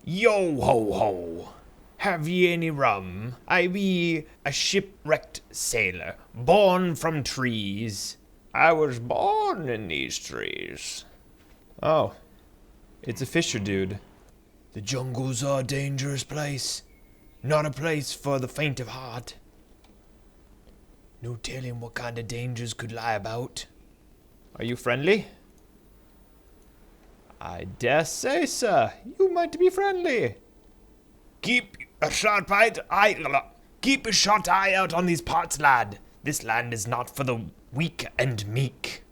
Yo ho ho! Have ye any rum? I be a shipwrecked sailor, born from trees. I was born in these trees. Oh, it's a fisher dude. The jungles are a dangerous place, not a place for the faint of heart. No telling what kind of dangers could lie about. Are you friendly? I dare say, sir, you might be friendly. Keep a sharp eye out on these parts, lad. This land is not for the weak and meek.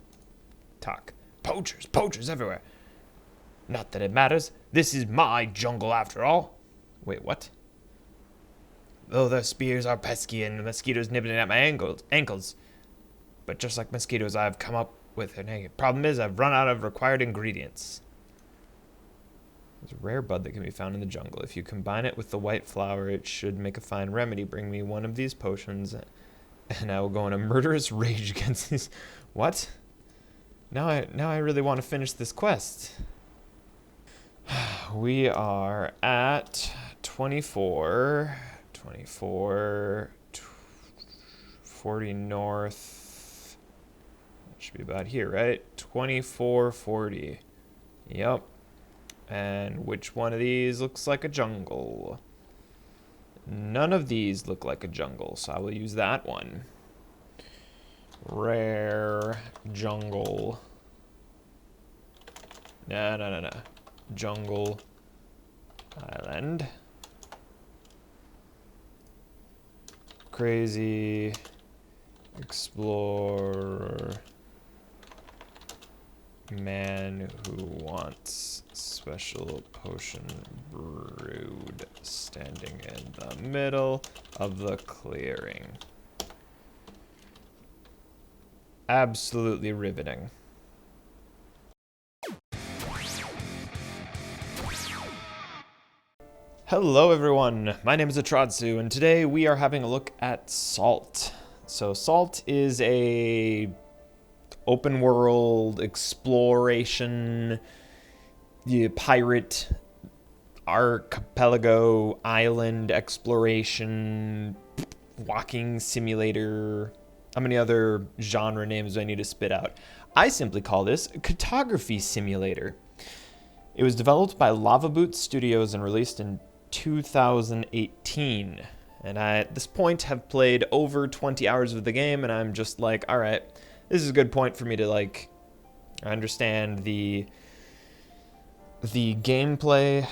Talk. Poachers everywhere. Not that it matters. This is my jungle after all. Wait, what? Though their spears are pesky and the mosquitoes nibbling at my ankles. But just like mosquitoes, I've come up with an egg. Problem is, I've run out of required ingredients. There's a rare bud that can be found in the jungle. If you combine it with the white flower, it should make a fine remedy. Bring me one of these potions, and I will go on a murderous rage against these. What? Now I really want to finish this quest. We are at 24, 40 north. That should be about here, right? 2440. Yep. And which one of these looks like a jungle? None of these look like a jungle, so I will use that one. Rare jungle. No. Jungle island. Crazy explorer. Man who wants special potion brewed, standing in the middle of the clearing. Absolutely riveting. Hello everyone, my name is Atratzu, and today we are having a look at Salt. So Salt is a open world exploration, pirate, archipelago, island exploration, walking simulator. How many other genre names do I need to spit out? I simply call this a cartography simulator. It was developed by Lavaboots Studios and released in 2018. And I, at this point, have played over 20 hours of the game, and I'm just like, all right, this is a good point for me to, like, understand the gameplay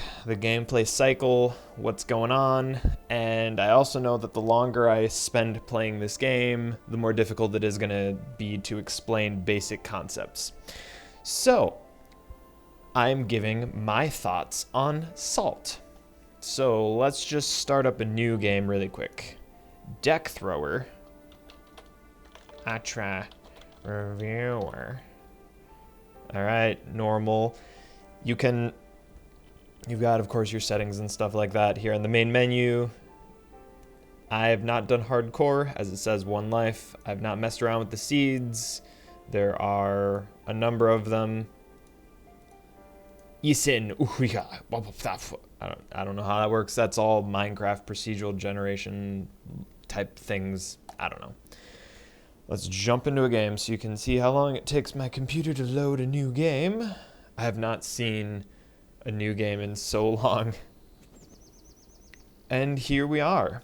cycle, what's going on, and I also know that the longer I spend playing this game, the more difficult it is going to be to explain basic concepts. So, I'm giving my thoughts on Salt. So, let's just start up a new game really quick. Deck Thrower. Atratzu. Reviewer. Alright, normal. You've got, of course, your settings and stuff like that here in the main menu. I have not done hardcore, as it says 1 life. I've not messed around with the seeds. There are a number of them. I don't know how that works. That's all Minecraft procedural generation type things. I don't know. Let's jump into a game so you can see how long it takes my computer to load a new game. I have not seen a new game in so long. And here we are.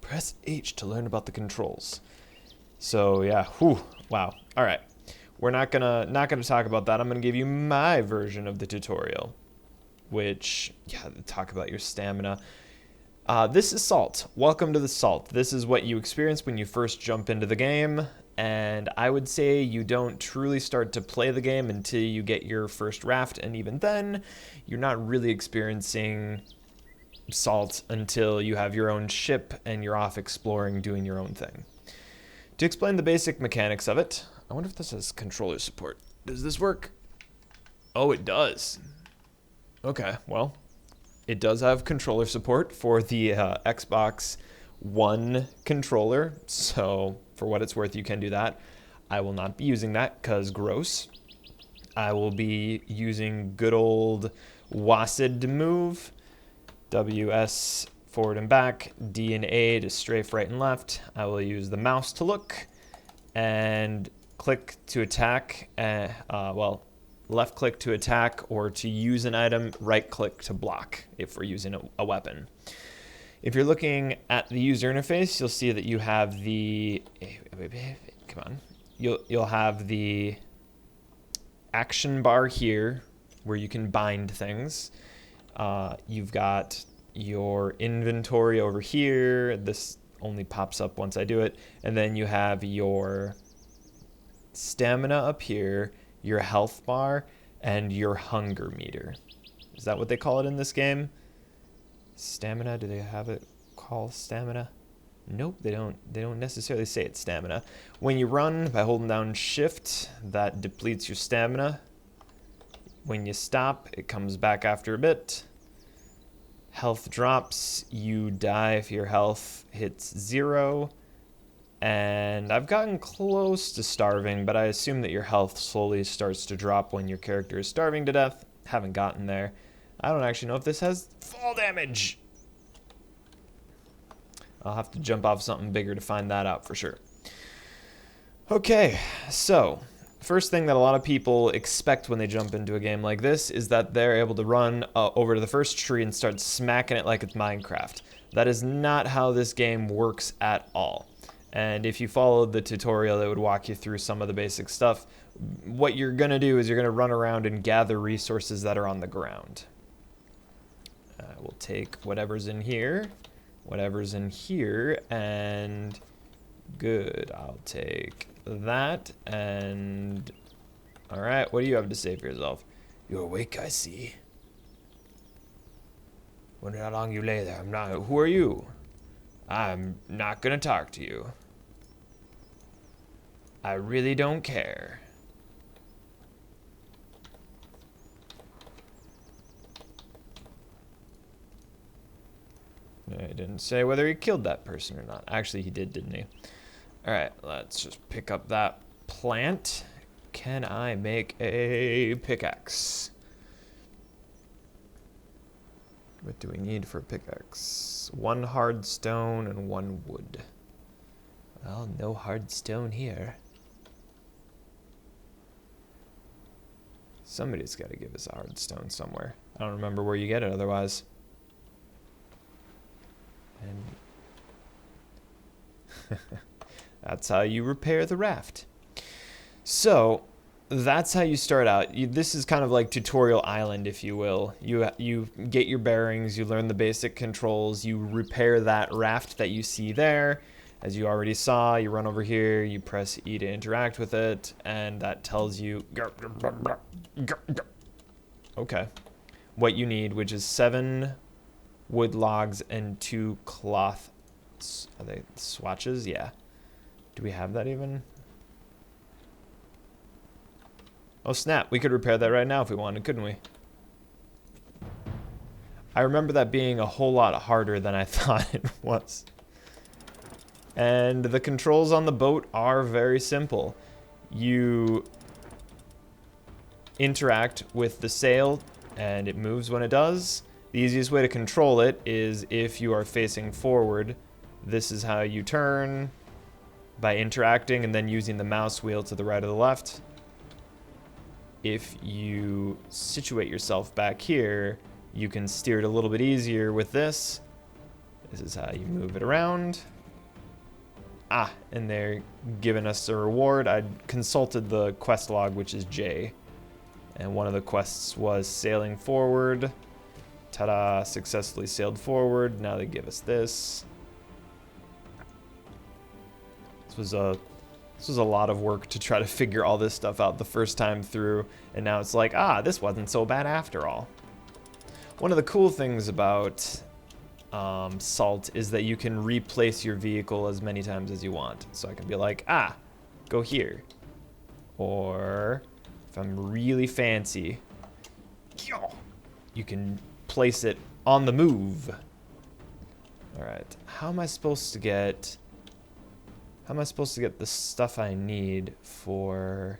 Press H to learn about the controls. So yeah, wow. All right. We're not gonna talk about that. I'm gonna give you my version of the tutorial, which, talk about your stamina. This is Salt. Welcome to the Salt. This is what you experience when you first jump into the game, and I would say you don't truly start to play the game until you get your first raft, and even then, you're not really experiencing Salt until you have your own ship and you're off exploring, doing your own thing. To explain the basic mechanics of it, I wonder if this has controller support. Does this work? Oh, it does. Okay, well, it does have controller support for the Xbox One controller, so for what it's worth, you can do that. I will not be using that, because gross. I will be using good old WASD move, WS forward and back, D and A to strafe right and left. I will use the mouse to look, and click to attack, well, left click to attack, or to use an item, right click to block if we're using a weapon. If you're looking at the user interface, you'll see that you have the, come on, you'll have the action bar here where you can bind things. You've got your inventory over here. This only pops up once I do it. And then you have your stamina up here, your health bar, and your hunger meter. Is that what they call it in this game? Stamina? Do they have it called stamina? Nope, they don't necessarily say it's stamina. When you run by holding down shift, that depletes your stamina. When you stop, it comes back after a bit. Health drops, you die if your health hits 0. And I've gotten close to starving, but I assume that your health slowly starts to drop when your character is starving to death. Haven't gotten there. I don't actually know if this has fall damage. I'll have to jump off something bigger to find that out for sure. Okay, so first thing that a lot of people expect when they jump into a game like this is that they're able to run over to the first tree and start smacking it like it's Minecraft. That is not how this game works at all. And if you followed the tutorial that would walk you through some of the basic stuff, what you're going to do is you're going to run around and gather resources that are on the ground. We'll take whatever's in here, and good. I'll take that, and all right, what do you have to say for yourself? You're awake, I see. Wonder how long you lay there. Who are you? I'm not gonna talk to you. I really don't care. I didn't say whether he killed that person or not. Actually, he did, didn't he? All right, let's just pick up that plant. Can I make a pickaxe? What do we need for a pickaxe? 1 hard stone and 1 wood. Well, no hard stone here. Somebody's got to give us a hard stone somewhere. I don't remember where you get it otherwise. And that's how you repair the raft. So that's how you start out. This is kind of like Tutorial Island, if you will. You get your bearings, you learn the basic controls, you repair that raft that you see there. As you already saw, you run over here, you press E to interact with it, and that tells you okay, what you need, which is 7 wood logs and 2 cloth. Are they swatches? Yeah. Do we have that even? Oh snap, we could repair that right now if we wanted, couldn't we? I remember that being a whole lot harder than I thought it was. And the controls on the boat are very simple. You interact with the sail and it moves when it does. The easiest way to control it is if you are facing forward. This is how you turn, by interacting and then using the mouse wheel to the right or the left. If you situate yourself back here, you can steer it a little bit easier with this. This is how you move it around. And they're giving us a reward. I consulted the quest log, which is J. And one of the quests was sailing forward. Ta-da, successfully sailed forward. Now they give us this. This was a lot of work to try to figure all this stuff out the first time through. And now it's like, this wasn't so bad after all. One of the cool things about Salt is that you can replace your vehicle as many times as you want. So I can be like, go here. Or if I'm really fancy, you can place it on the move. All right, how am I supposed to get the stuff I need for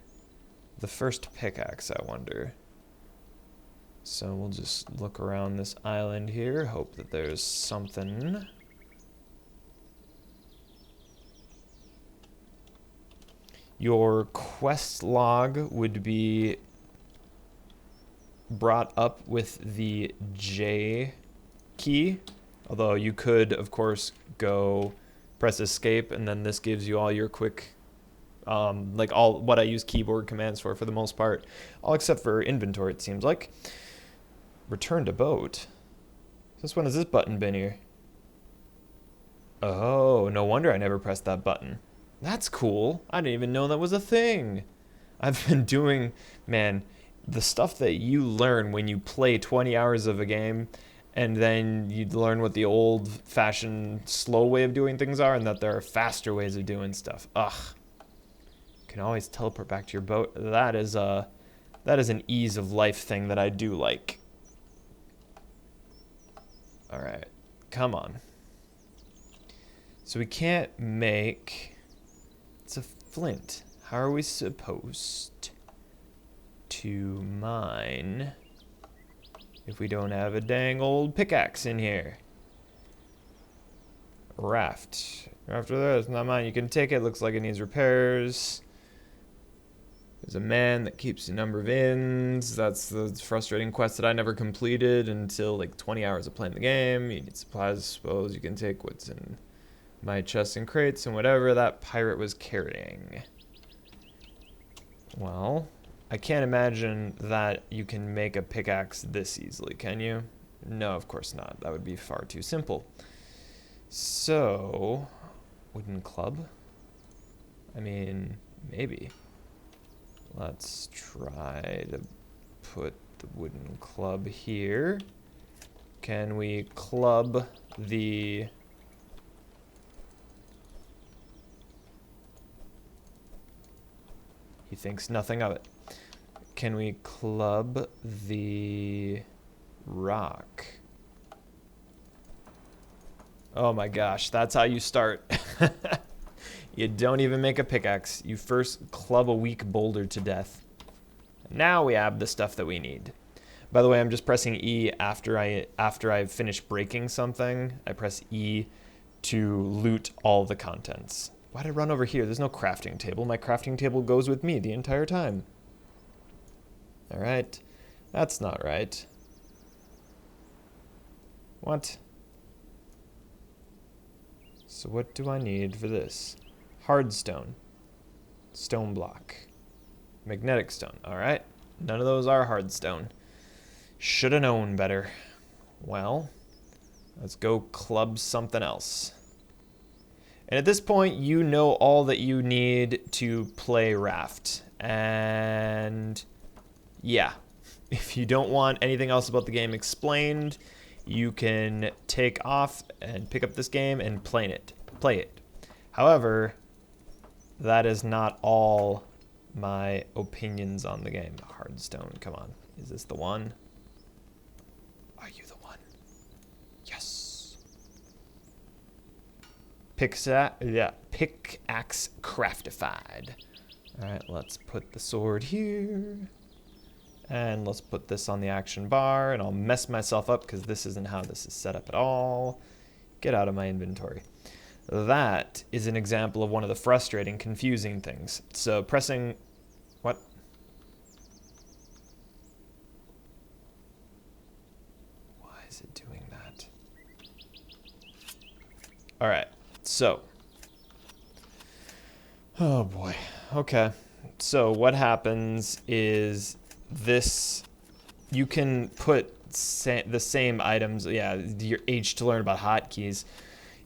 the first pickaxe, I wonder? So we'll just look around this island here, hope that there's something. Your quest log would be brought up with the J key, although you could, of course, go press escape, and then this gives you all your quick, like all what I use keyboard commands for the most part, all except for inventory, it seems like. Return to boat. Since when has this button been here? Oh, no wonder I never pressed that button. That's cool. I didn't even know that was a thing. I've been doing, man, the stuff that you learn when you play 20 hours of a game, and then you learn what the old-fashioned slow way of doing things are, and that there are faster ways of doing stuff. Ugh. You can always teleport back to your boat. That is an ease of life thing that I do like. All right, come on. So we can't make, it's a flint. How are we supposed to mine if we don't have a dang old pickaxe in here? Raft. After that, it's not mine. You can take it. Looks like it needs repairs. There's a man that keeps a number of inns. That's the frustrating quest that I never completed until like 20 hours of playing the game. You need supplies, I suppose. You can take what's in my chests and crates and whatever that pirate was carrying. Well, I can't imagine that you can make a pickaxe this easily, can you? No, of course not. That would be far too simple. So, wooden club? I mean, maybe. Let's try to put the wooden club here. Can we club the... He thinks nothing of it. Can we club the rock? Oh my gosh, that's how you start. You don't even make a pickaxe. You first club a weak boulder to death. Now we have the stuff that we need. By the way, I'm just pressing E after I've finished breaking something. I press E to loot all the contents. Why'd I run over here? There's no crafting table. My crafting table goes with me the entire time. All right. That's not right. What? So what do I need for this? Hardstone. Stone block. Magnetic stone. All right. None of those are hardstone. Should have known better. Well, let's go club something else. And at this point, you know all that you need to play Raft. And yeah, if you don't want anything else about the game explained, you can take off and pick up this game and play it. However, that is not all my opinions on the game. Hardstone, come on. Is this the one? Are you the one? Yes. Pickaxe craftified. All right, let's put the sword here. And let's put this on the action bar, and I'll mess myself up because this isn't how this is set up at all. Get out of my inventory. That is an example of one of the frustrating, confusing things. So pressing... What? Why is it doing that? All right, so... Oh boy. Okay. So what happens is this... You can put the same items... Yeah, your H to learn about hotkeys.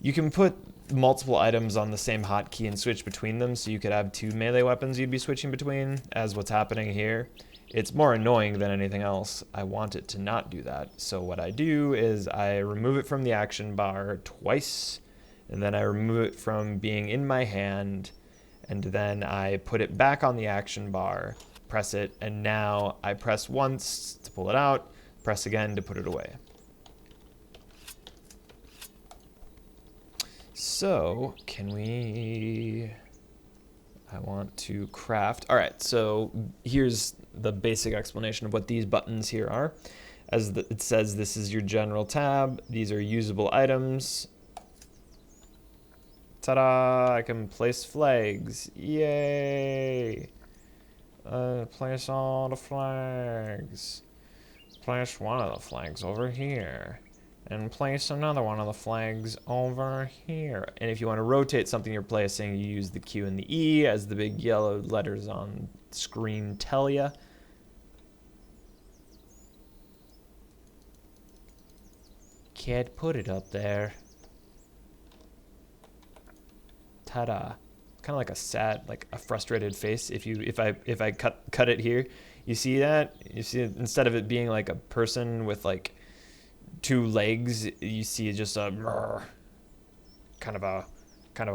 You can put multiple items on the same hotkey and switch between them, so you could have two melee weapons you'd be switching between, as what's happening here. It's more annoying than anything else. I want it to not do that. So what I do is I remove it from the action bar twice, and then I remove it from being in my hand, and then I put it back on the action bar, press it, and now I press once to pull it out, press again to put it away. So, can we... I want to craft... All right, so here's the basic explanation of what these buttons here are. it says, this is your general tab. These are usable items. Ta-da! I can place flags. Yay! Place all the flags. Place one of the flags over here. And place another one of the flags over here. And if you want to rotate something you're placing, you use the Q and the E, as the big yellow letters on screen tell you. Can't put it up there. Ta-da. Kind of like a sad, like a frustrated face. If I cut it here, you see that? You see it, instead of it being like a person with like 2 legs, you see just a kind of a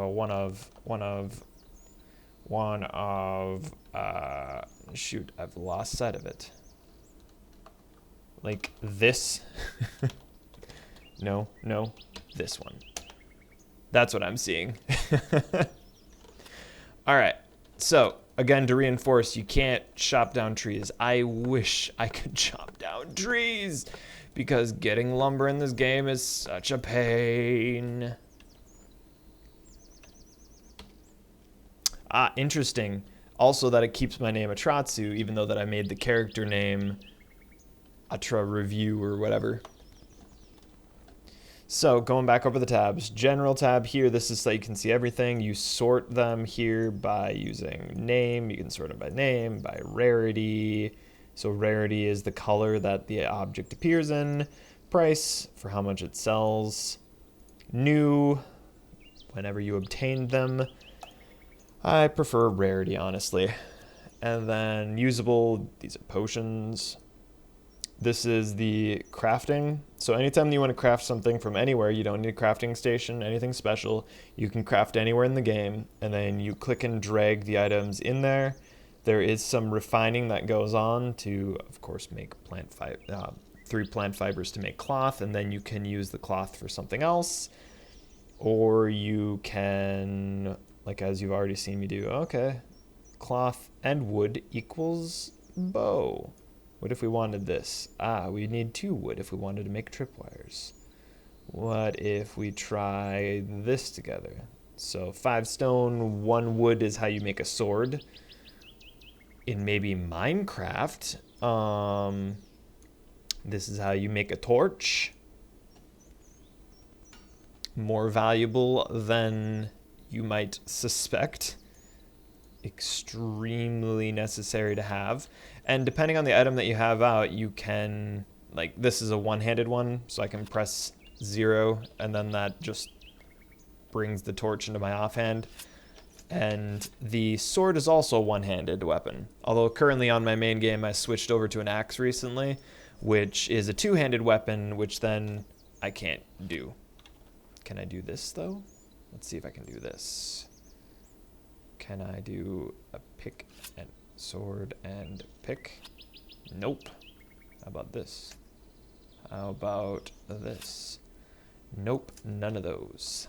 one of shoot, I've lost sight of it. Like this. No, this one. That's what I'm seeing. All right. So, again, to reinforce, you can't chop down trees. I wish I could chop down trees, because getting lumber in this game is such a pain. Ah, interesting. Also that it keeps my name Atratzu, even though that I made the character name Atratzu or whatever. So going back over the tabs, general tab here, this is so you can see everything. You sort them here by using name. You can sort them by name, by rarity. So rarity is the color that the object appears in. Price, for how much it sells. New, whenever you obtained them. I prefer rarity, honestly. And then usable, these are potions. This is the crafting. So anytime you want to craft something from anywhere, you don't need a crafting station, anything special. You can craft anywhere in the game, and then you click and drag the items in there. There is some refining that goes on to, of course, make 3 plant fibers to make cloth, and then you can use the cloth for something else. Or you can, like as you've already seen me do, okay, cloth and wood equals bow. What if we wanted this? Ah, we need 2 wood if we wanted to make tripwires. What if we try this together? So 5 stone, 1 wood is how you make a sword. In maybe Minecraft, this is how you make a torch. More valuable than you might suspect. Extremely necessary to have. And depending on the item that you have out, you can, like, this is a one-handed one, so I can press 0, and then that just brings the torch into my offhand. And the sword is also a one-handed weapon. Although currently on my main game, I switched over to an axe recently, which is a 2-handed weapon, which then I can't do. Can I do this, though? Let's see if I can do this. Can I do a pick and sword and pick? Nope. How about this? How about this? Nope, none of those.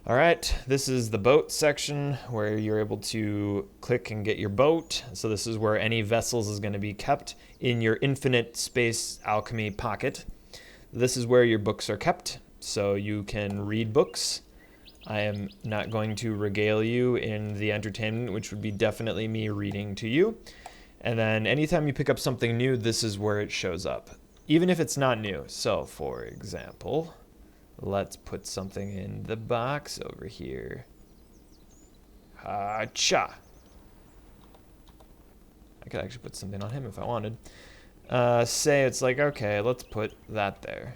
All right, this is the boat section where you're able to click and get your boat. So this is where any vessels is going to be kept in your infinite space alchemy pocket. This is where your books are kept, so you can read books. I am not going to regale you in the entertainment, which would be definitely me reading to you. And then anytime you pick up something new, this is where it shows up, even if it's not new. So, for example, let's put something in the box over here. Ha-cha! I could actually put something on him if I wanted. Say it's like, okay, let's put that there.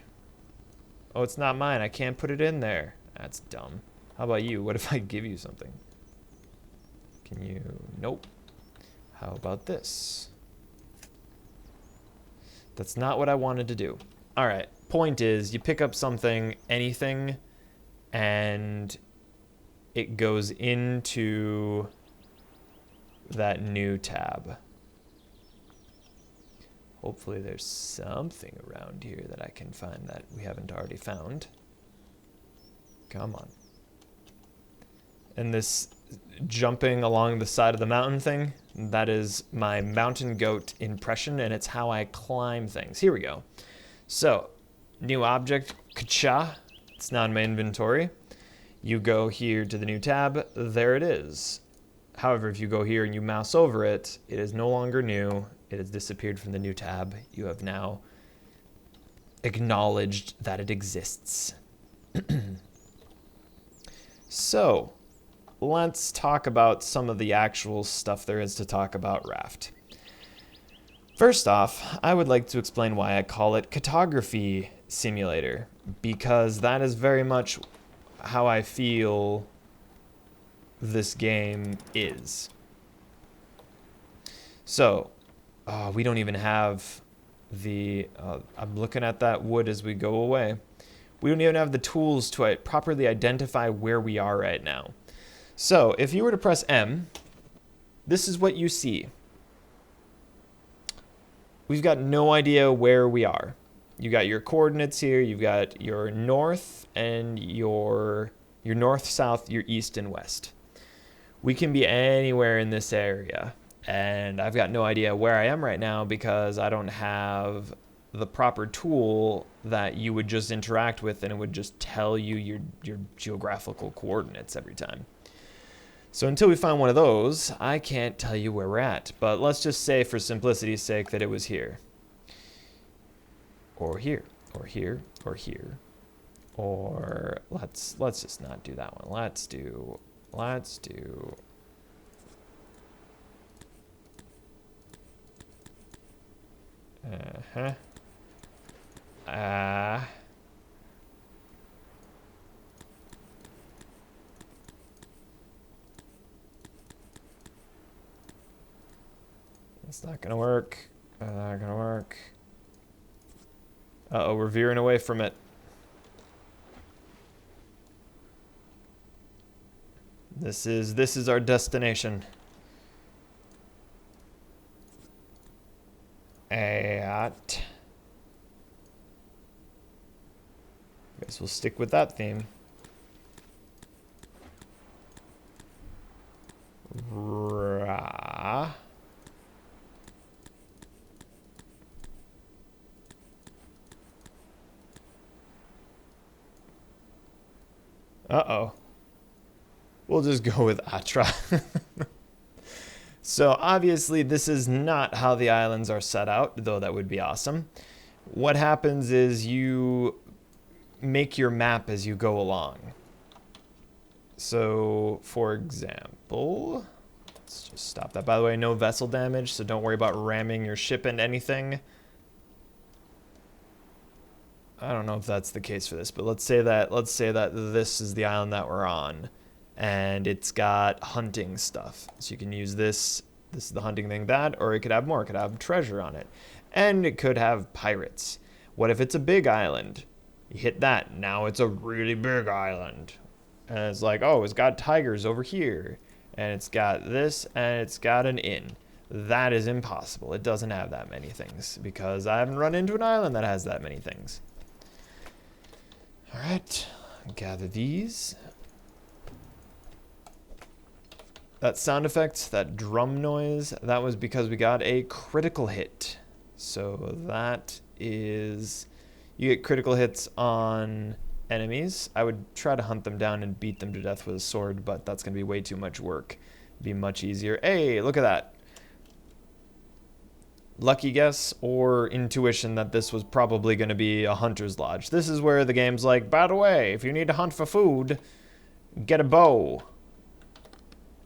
Oh, it's not mine. I can't put it in there. That's dumb. How about you? What if I give you something? Can you? Nope. How about this? That's not what I wanted to do. All right. Point is, you pick up something, anything, and it goes into that new tab. Hopefully there's something around here that I can find that we haven't already found. Come on. And this jumping along the side of the mountain thing, that is my mountain goat impression, and it's how I climb things. Here we go. So, new object, Kacha. It's now in my inventory. You go here to the new tab, there it is. However, if you go here and you mouse over it, it is no longer new. It has disappeared from the new tab. You have now acknowledged that it exists. So, let's talk about some of the actual stuff there is to talk about Raft. First off, I would like to explain why I call it Cartography Simulator, because that is very much how I feel this game is. So, we don't even have the... I'm looking at that wood as we go away. We don't even have the tools to properly identify where we are right now. So, if you were to press M, this is what you see. We've got no idea where we are. You got your coordinates here, you've got your north and your north, south, your east and west. We can be anywhere in this area, and I've got no idea where I am right now because I don't have the proper tool that you would just interact with and it would just tell you your geographical coordinates every time. So until we find one of those, I can't tell you where we're at. But let's just say for simplicity's sake that it was here. Or here. Or here. Or here. Or let's just not do that one. Let's do it's not gonna work. Not gonna work. Uh-oh, we're veering away from it. This is our destination. Guess we'll stick with that theme. Uh-oh. We'll just go with Atratzu. So obviously this is not how the islands are set out, though that would be awesome. What happens is you make your map as you go along. So, for example, let's just stop that. By the way, no vessel damage, so don't worry about ramming your ship into anything. I don't know if that's the case for this, but let's say that this is the island that we're on, and it's got hunting stuff. So you can use this. This is the hunting thing, that, or it could have more. It could have treasure on it, and it could have pirates. What if it's a big island? You hit that. Now it's a really big island, and it's like, oh, it's got tigers over here, and it's got this, and it's got an inn. That is impossible. It doesn't have that many things because I haven't run into an island that has that many things. All right, gather these. That sound effect, that drum noise, that was because we got a critical hit. So that is, you get critical hits on enemies. I would try to hunt them down and beat them to death with a sword, but that's going to be way too much work. It'd be much easier. Hey, look at that. Lucky guess or intuition that this was probably going to be a hunter's lodge. This is where the game's like, by the way, if you need to hunt for food, get a bow.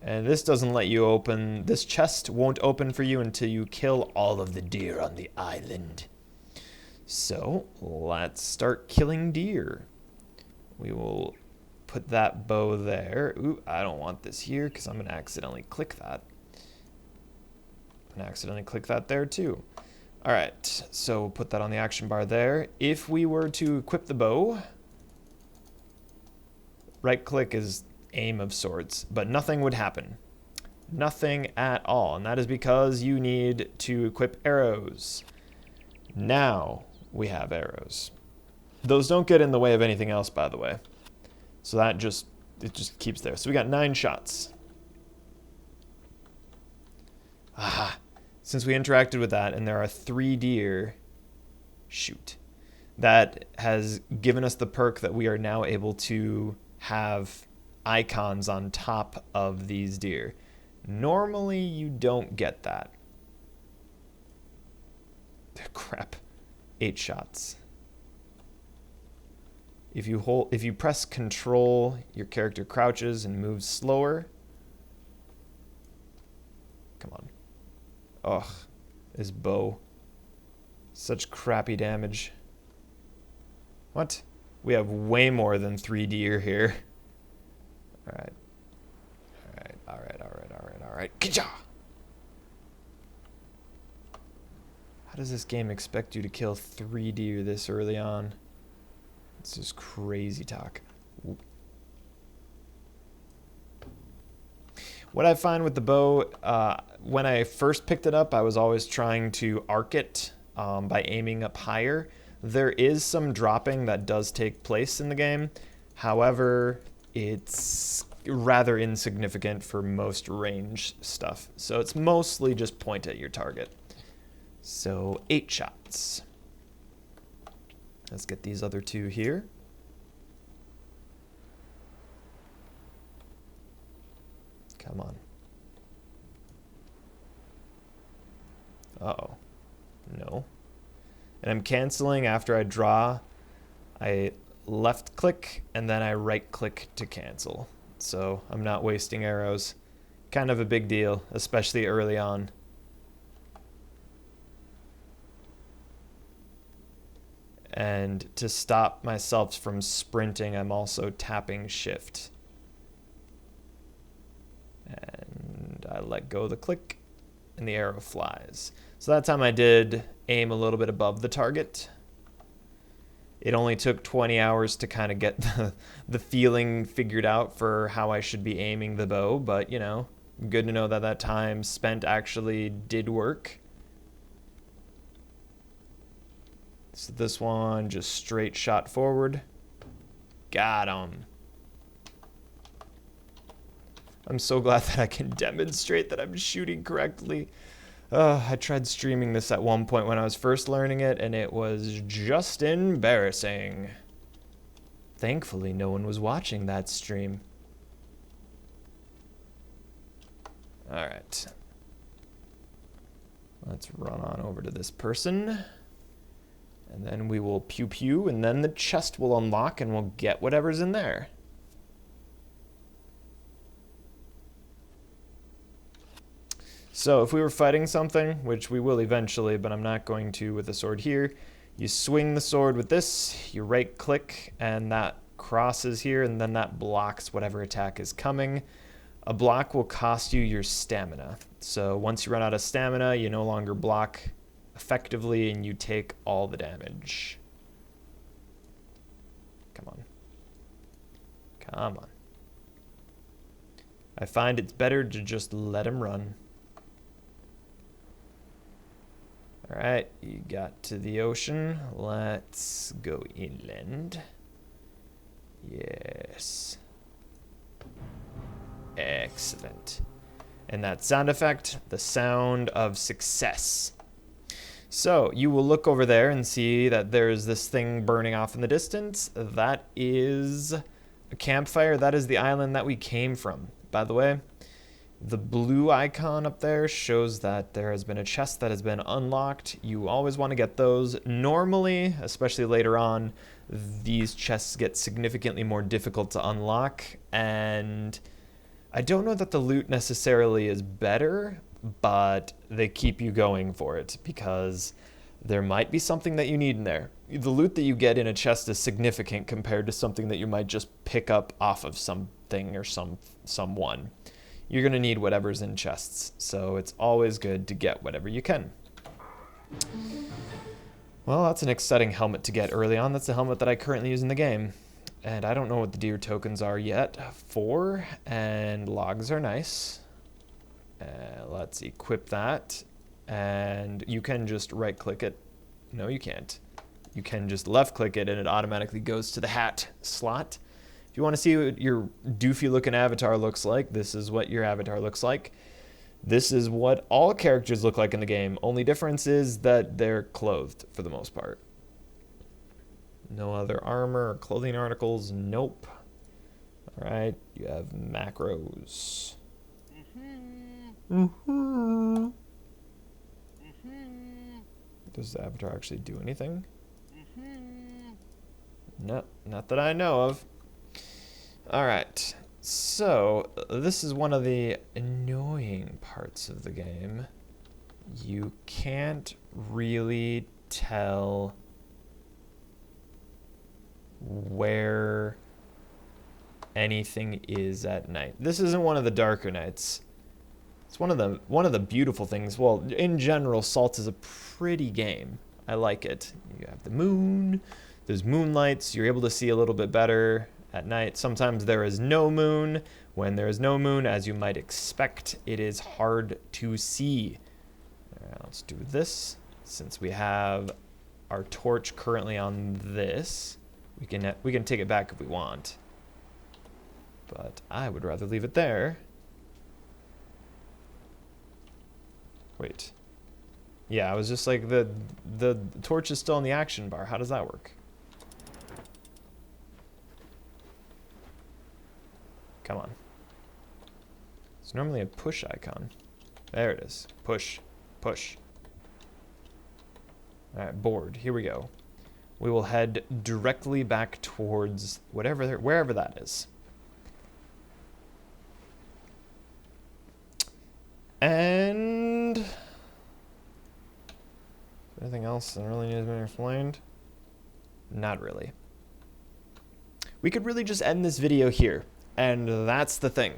And this doesn't let you open, this chest won't open for you until you kill all of the deer on the island. So let's start killing deer. We will put that bow there. Ooh, I don't want this here because I'm going to accidentally click that. And accidentally click that there too. All right, so we'll put that on the action bar there. If we were to equip the bow, right click is aim of sorts, but nothing would happen. Nothing at all, and that is because you need to equip arrows. Now we have arrows. Those don't get in the way of anything else, by the way. So that it just keeps there. So we got 9 shots. Aha. Since we interacted with that and there are 3 deer, shoot, that has given us the perk that we are now able to have icons on top of these deer. Normally, you don't get that. Crap. 8 shots. If you press control, your character crouches and moves slower. Come on. Ugh. This bow. Such crappy damage. What? We have way more than 3 deer here. Alright. Alright. Ka-cha! How does this game expect you to kill 3 deer this early on? This is crazy talk. Ooh. What I find with the bow, when I first picked it up, I was always trying to arc it by aiming up higher. There is some dropping that does take place in the game. However, it's rather insignificant for most range stuff. So it's mostly just point at your target. So 8 shots. Let's get these other 2 here. Come on. Uh-oh. No. And I'm canceling after I draw. I left click and then I right click to cancel. So I'm not wasting arrows. Kind of a big deal, especially early on. And to stop myself from sprinting, I'm also tapping shift. And I let go of the click, and the arrow flies. So that time I did aim a little bit above the target. It only took 20 hours to kind of get the feeling figured out for how I should be aiming the bow, but, you know, good to know that that time spent actually did work. So this one, just straight shot forward. Got him. I'm so glad that I can demonstrate that I'm shooting correctly. I tried streaming this at one point when I was first learning it, and it was just embarrassing. Thankfully, no one was watching that stream. All right. Let's run on over to this person. And then we will pew pew, and then the chest will unlock, and we'll get whatever's in there. So if we were fighting something, which we will eventually, but I'm not going to with the sword here, you swing the sword with this, you right click, and that crosses here, and then that blocks whatever attack is coming. A block will cost you your stamina. So once you run out of stamina, you no longer block effectively, and you take all the damage. Come on. Come on. I find it's better to just let him run. Alright, you got to the ocean. Let's go inland. Yes. Excellent. And that sound effect, the sound of success. So you will look over there and see that there's this thing burning off in the distance. That is a campfire. That is the island that we came from. By the way, the blue icon up there shows that there has been a chest that has been unlocked. You always want to get those. Normally, especially later on, these chests get significantly more difficult to unlock. And I don't know that the loot necessarily is better, but they keep you going for it because there might be something that you need in there. The loot that you get in a chest is significant compared to something that you might just pick up off of something or someone. You're going to need whatever's in chests, so it's always good to get whatever you can. Well, that's an exciting helmet to get early on. That's the helmet that I currently use in the game. And I don't know what the deer tokens are yet. 4, and logs are nice. Let's equip that, and you can just right click it. No, you can't. You can just left click it and it automatically goes to the hat slot. If you want to see what your doofy looking avatar looks like, this is what your avatar looks like. This is what all characters look like in the game. Only difference is that they're clothed for the most part. No other armor or clothing articles. Nope. All right, you have macros. Does the avatar actually do anything? No, not that I know of. All right, so this is one of the annoying parts of the game. You can't really tell where anything is at night. This isn't one of the darker nights. It's one of the beautiful things. Well, in general, Salt is a pretty game. I like it. You have the moon. There's moonlights. You're able to see a little bit better at night. Sometimes there is no moon. When there is no moon, as you might expect, it is hard to see. All right, let's do this. Since we have our torch currently on this, we can take it back if we want. But I would rather leave it there. Wait. Yeah, I was just like, the torch is still in the action bar. How does that work? Come on. It's normally a push icon. There it is. Push. Push. Alright, board. Here we go. We will head directly back towards wherever that is. And anything else that really needs to be explained? Not really. We could really just end this video here, and that's the thing.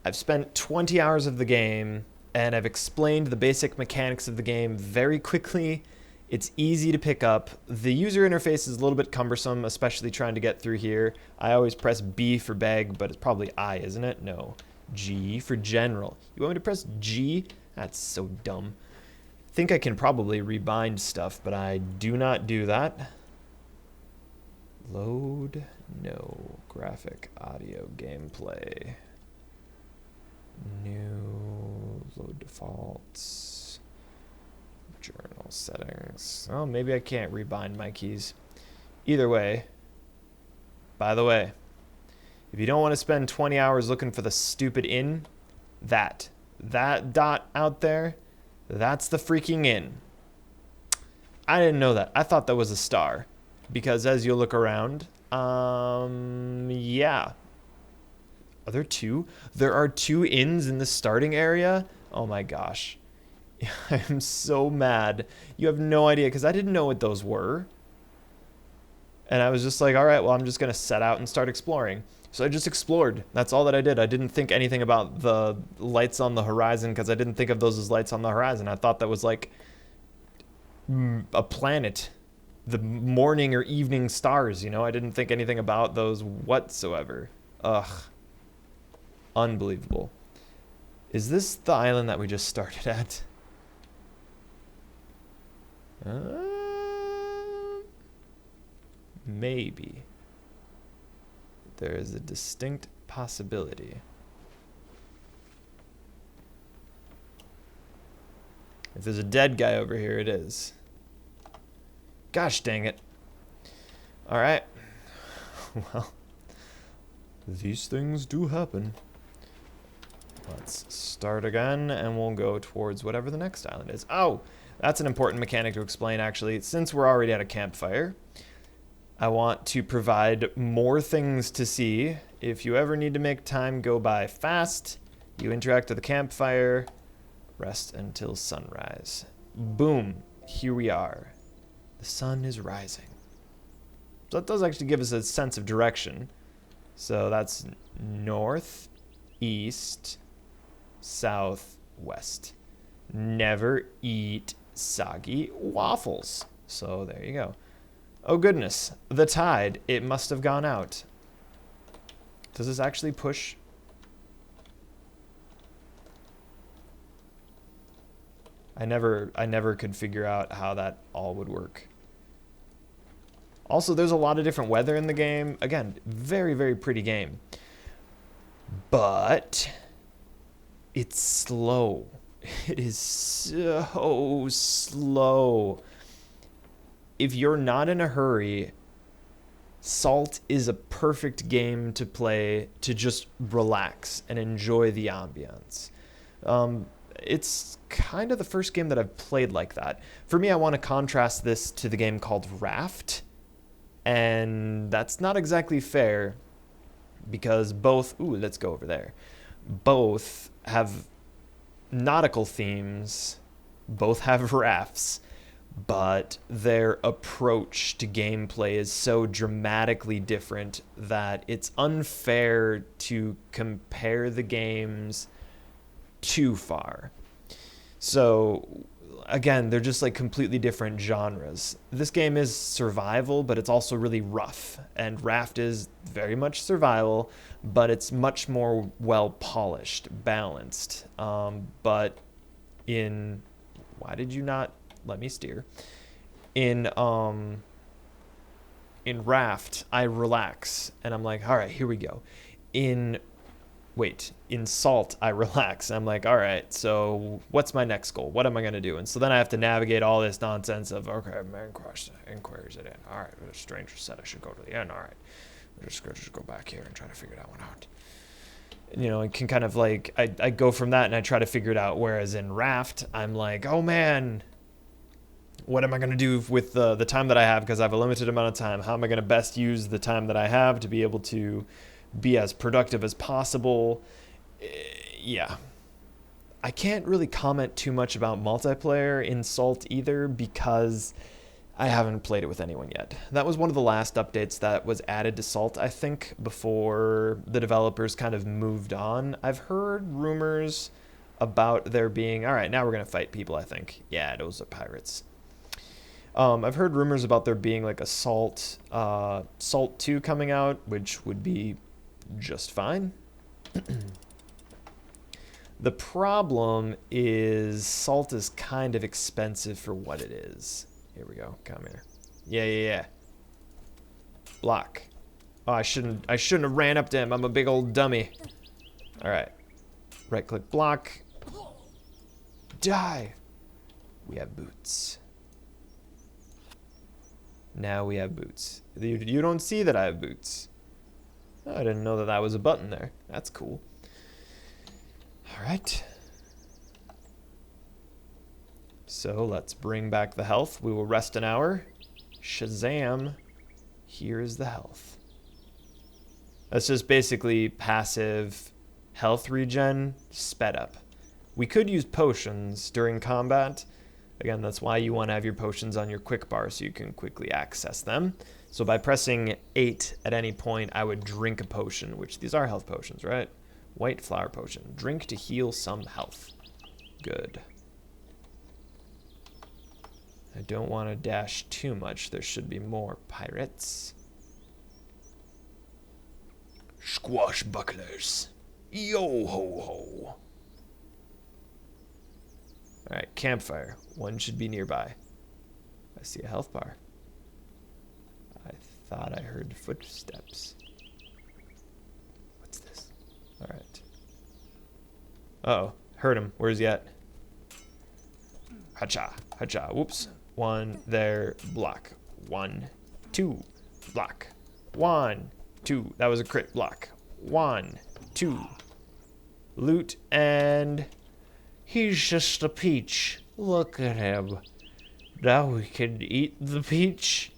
I've spent 20 hours of the game, and I've explained the basic mechanics of the game very quickly. It's easy to pick up. The user interface is a little bit cumbersome, especially trying to get through here. I always press B for beg, but it's probably I, isn't it? No. G for general. You want me to press G? That's so dumb. I think I can probably rebind stuff, but I do not do that. Load. No. Graphic, audio, gameplay. New. Load defaults. Journal settings. Oh, maybe I can't rebind my keys. Either way. By the way, if you don't want to spend 20 hours looking for the stupid inn, that dot out there, that's the freaking inn. I didn't know that. I thought that was a star. Because as you look around, yeah. Are there two? There are two inns in the starting area? Oh my gosh. I'm so mad. You have no idea, because I didn't know what those were. And I was just like, all right, well, I'm just going to set out and start exploring. So I just explored. That's all that I did. I didn't think anything about the lights on the horizon because I didn't think of those as lights on the horizon. I thought that was like a planet, the morning or evening stars, you know? I didn't think anything about those whatsoever. Ugh. Unbelievable. Is this the island that we just started at? Maybe. There is a distinct possibility. If there's a dead guy over here, it is. Gosh dang it. Alright. Well, these things do happen. Let's start again, and we'll go towards whatever the next island is. Oh, that's an important mechanic to explain, actually. Since we're already at a campfire, I want to provide more things to see. If you ever need to make time go by fast, you interact with the campfire, rest until sunrise. Boom, here we are. The sun is rising. So that does actually give us a sense of direction. So that's north, east, south, west. Never eat soggy waffles. So there you go. Oh goodness, the tide, it must have gone out. Does this actually push? I never could figure out how that all would work. Also, there's a lot of different weather in the game. Again, very, very pretty game. But It's slow. It is so slow. If you're not in a hurry, Salt is a perfect game to play to just relax and enjoy the ambience. It's kind of the first game that I've played like that. For me, I want to contrast this to the game called Raft, and that's not exactly fair because both, ooh, let's go over there. Both have nautical themes, both have rafts, but their approach to gameplay is so dramatically different that it's unfair to compare the games too far. So again, they're just like completely different genres. This game is survival, but it's also really rough, and Raft is very much survival, but it's much more well polished, balanced. But in why did you not let me steer? In Raft, I relax and I'm like, all right, here we go. In Salt, I relax. I'm like, all right, so what's my next goal? What am I going to do? And so then I have to navigate all this nonsense of, okay, main quest, inquiries at inn. All right, the stranger said I should go to the inn. All right, just go back here and try to figure that one out. You know, it can kind of like, I go from that and I try to figure it out. Whereas in Raft, I'm like, oh man, what am I going to do with the time that I have? Because I have a limited amount of time. How am I going to best use the time that I have to be able to be as productive as possible? Yeah. I can't really comment too much about multiplayer in Salt either because I haven't played it with anyone yet. That was one of the last updates that was added to Salt, I think, before the developers kind of moved on. I've heard rumors about there being, all right, now we're going to fight people, I think. Yeah, those are pirates. I've heard rumors about there being like a Salt 2 coming out, which would be just fine. The problem is Salt is kind of expensive for what it is. Here we go. Come here. Yeah. Block. Oh, I shouldn't have ran up to him. I'm a big old dummy. All right. Right click block. Die. We have boots. Now we have boots. You don't see that I have boots. Oh, I didn't know that that was a button there. That's cool. All right. So let's bring back the health. We will rest an hour. Shazam. Here is the health. That's just basically passive health regen sped up. We could use potions during combat. Again, that's why you want to have your potions on your quick bar so you can quickly access them. So by pressing 8 at any point, I would drink a potion, which these are health potions, right? White flower potion. Drink to heal some health. Good. I don't want to dash too much. There should be more pirates. Squashbucklers. Yo ho ho. Alright, campfire. One should be nearby. I see a health bar. I thought I heard footsteps. What's this? Alright. Uh-oh. Heard him. Where's he at? Hacha. Hacha. Whoops. 1 there. Block. 1, 2. Block. 1, 2. That was a crit. Block. 1, 2. Loot and... He's just a peach. Look at him. Now we can eat the peach.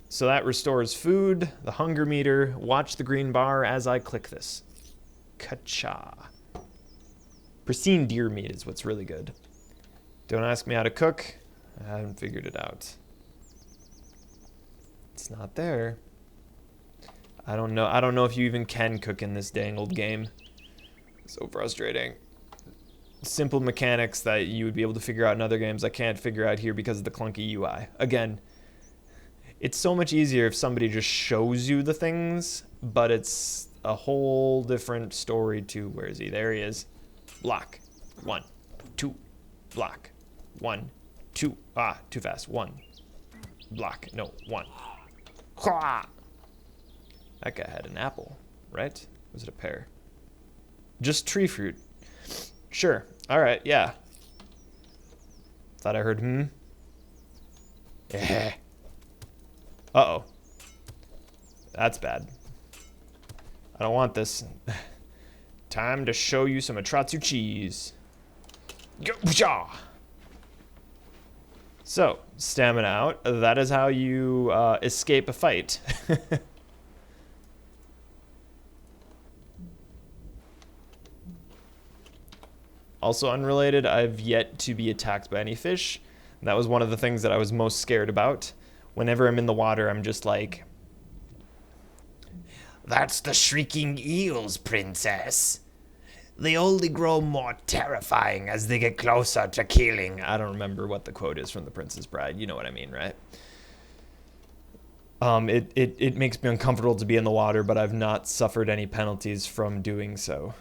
So that restores food, the hunger meter. Watch the green bar as I click this. Ka-cha. Pristine deer meat is what's really good. Don't ask me how to cook. I haven't figured it out. It's not there. I don't know if you even can cook in this dang old game. So frustrating. Simple mechanics that you would be able to figure out in other games I can't figure out here because of the clunky UI. Again, it's so much easier if somebody just shows you the things, but it's a whole different story to... Where is he? There he is. Block. 1, 2. Block. 1, 2. Ah, too fast. 1. Block. No, 1. That guy had an apple, right? Was it a pear? Just tree fruit. Sure. All right, yeah. Thought I heard Yeah. Uh-oh. That's bad. I don't want this. Time to show you some Atratzu cheese. So, stamina out. That is how you escape a fight. Also unrelated, I've yet to be attacked by any fish. That was one of the things that I was most scared about. Whenever I'm in the water, I'm just like... That's the shrieking eels, princess. They only grow more terrifying as they get closer to killing. I don't remember what the quote is from The Princess Bride. You know what I mean, right? It makes me uncomfortable to be in the water, but I've not suffered any penalties from doing so. All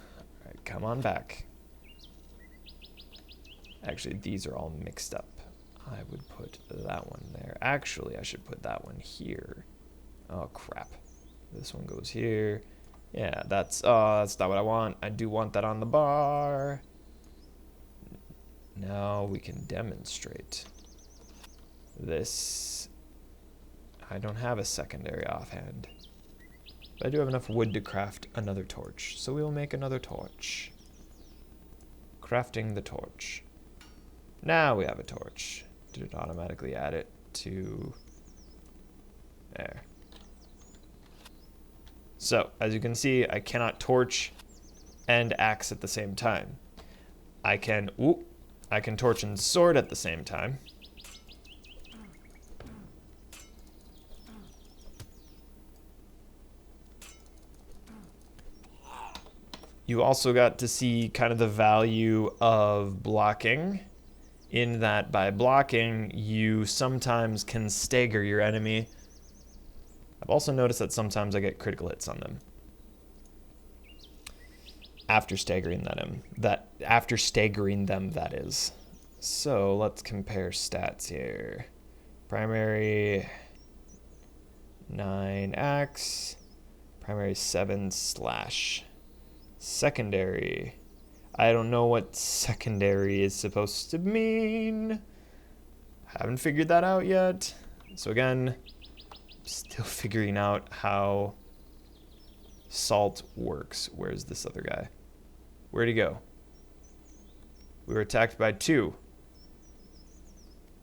right, come on back. Actually, these are all mixed up. I would put that one there. Actually, I should put that one here. Oh, crap. This one goes here. Yeah, that's not what I want. I do want that on the bar. Now we can demonstrate this. I don't have a secondary offhand. But I do have enough wood to craft another torch. So we will make another torch. Crafting the torch. Now we have a torch. Did it automatically add it to there? So, as you can see, I cannot torch and axe at the same time. I can torch and sword at the same time. You also got to see kind of the value of blocking, in that by blocking, you sometimes can stagger your enemy. I've also noticed that sometimes I get critical hits on them. After staggering them, that is. So let's compare stats here. Primary 9 axe, primary 7 slash. Secondary, I don't know what secondary is supposed to mean. Haven't figured that out yet. So again, still figuring out how salt works. Where's this other guy? Where'd he go? We were attacked by 2.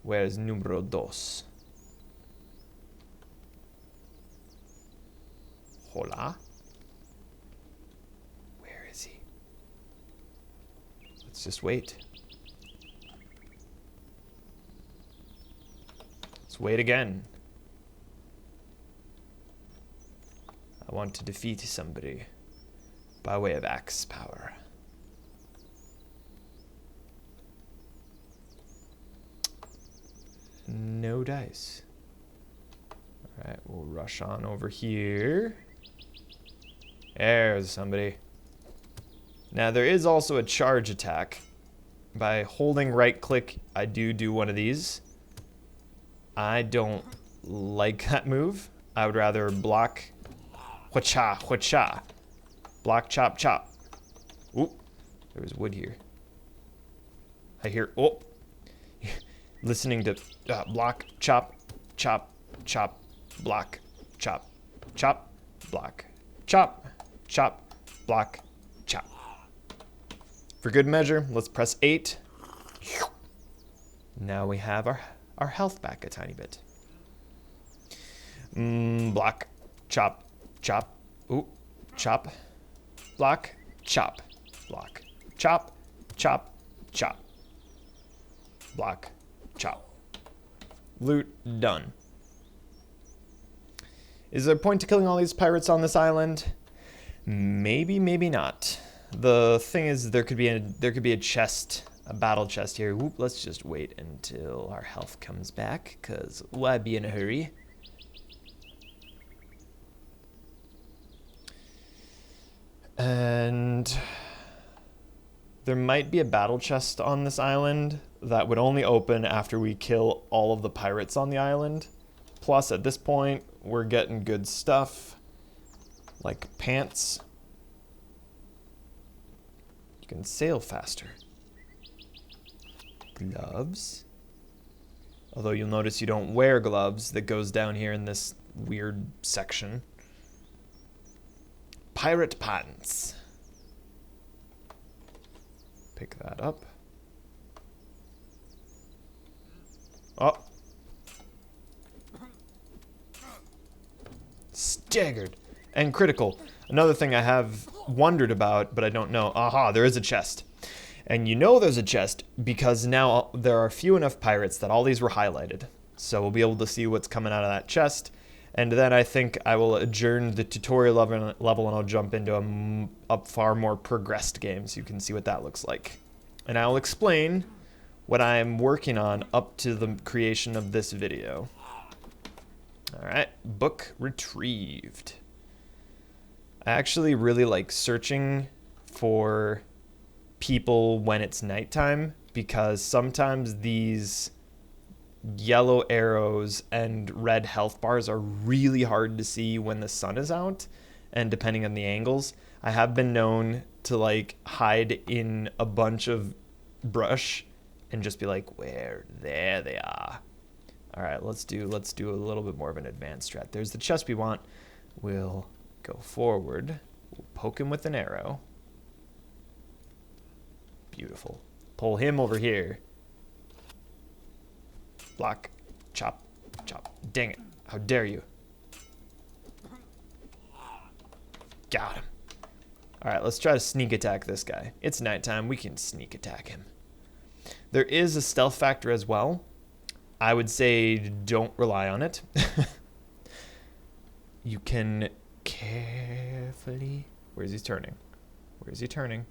Where's numero dos? Hola? Where is he? Let's just wait. Let's wait again. I want to defeat somebody by way of axe power. No dice. Alright, we'll rush on over here. There's somebody. Now there is also a charge attack. By holding right click, I do one of these. I don't like that move. I would rather block. Hwacha, hwacha. Block, chop, chop. Ooh, there was wood here. I hear, oh. Listening to block, chop, chop, chop, block, chop, chop, block, chop, chop, block, chop. For good measure, let's press 8. Now we have our health back a tiny bit. Block, chop, chop, ooh, chop, block, chop, block, chop, chop, chop, block, chop. Loot done. Is there a point to killing all these pirates on this island? Maybe, maybe not. The thing is, there could be a chest, a battle chest here. Whoop, let's just wait until our health comes back, cause why be in a hurry? And there might be a battle chest on this island that would only open after we kill all of the pirates on the island. Plus, at this point, we're getting good stuff, like pants. You can sail faster. Gloves. Although you'll notice you don't wear gloves. That goes down here in this weird section. Pirate pants. Pick that up. Oh. Staggered. And critical. Another thing I have wondered about, but I don't know. Aha, there is a chest. And you know there's a chest because now there are few enough pirates that all these were highlighted. So we'll be able to see what's coming out of that chest. And then I think I will adjourn the tutorial level and I'll jump into a far more progressed game so you can see what that looks like. And I'll explain what I'm working on up to the creation of this video. Alright, book retrieved. I actually really like searching for people when it's nighttime because sometimes these yellow arrows and red health bars are really hard to see when the sun is out, and depending on the angles, I have been known to like hide in a bunch of brush and just be like, where? There they are. All right, let's do a little bit more of an advanced strat. There's the chest we want. We'll go forward. We'll poke him with an arrow. Beautiful. Pull him over here. Block. Chop. Chop. Dang it. How dare you. Got him. Alright, let's try to sneak attack this guy. It's nighttime. We can sneak attack him. There is a stealth factor as well. I would say don't rely on it. You can carefully... Where's he turning? Where's he turning?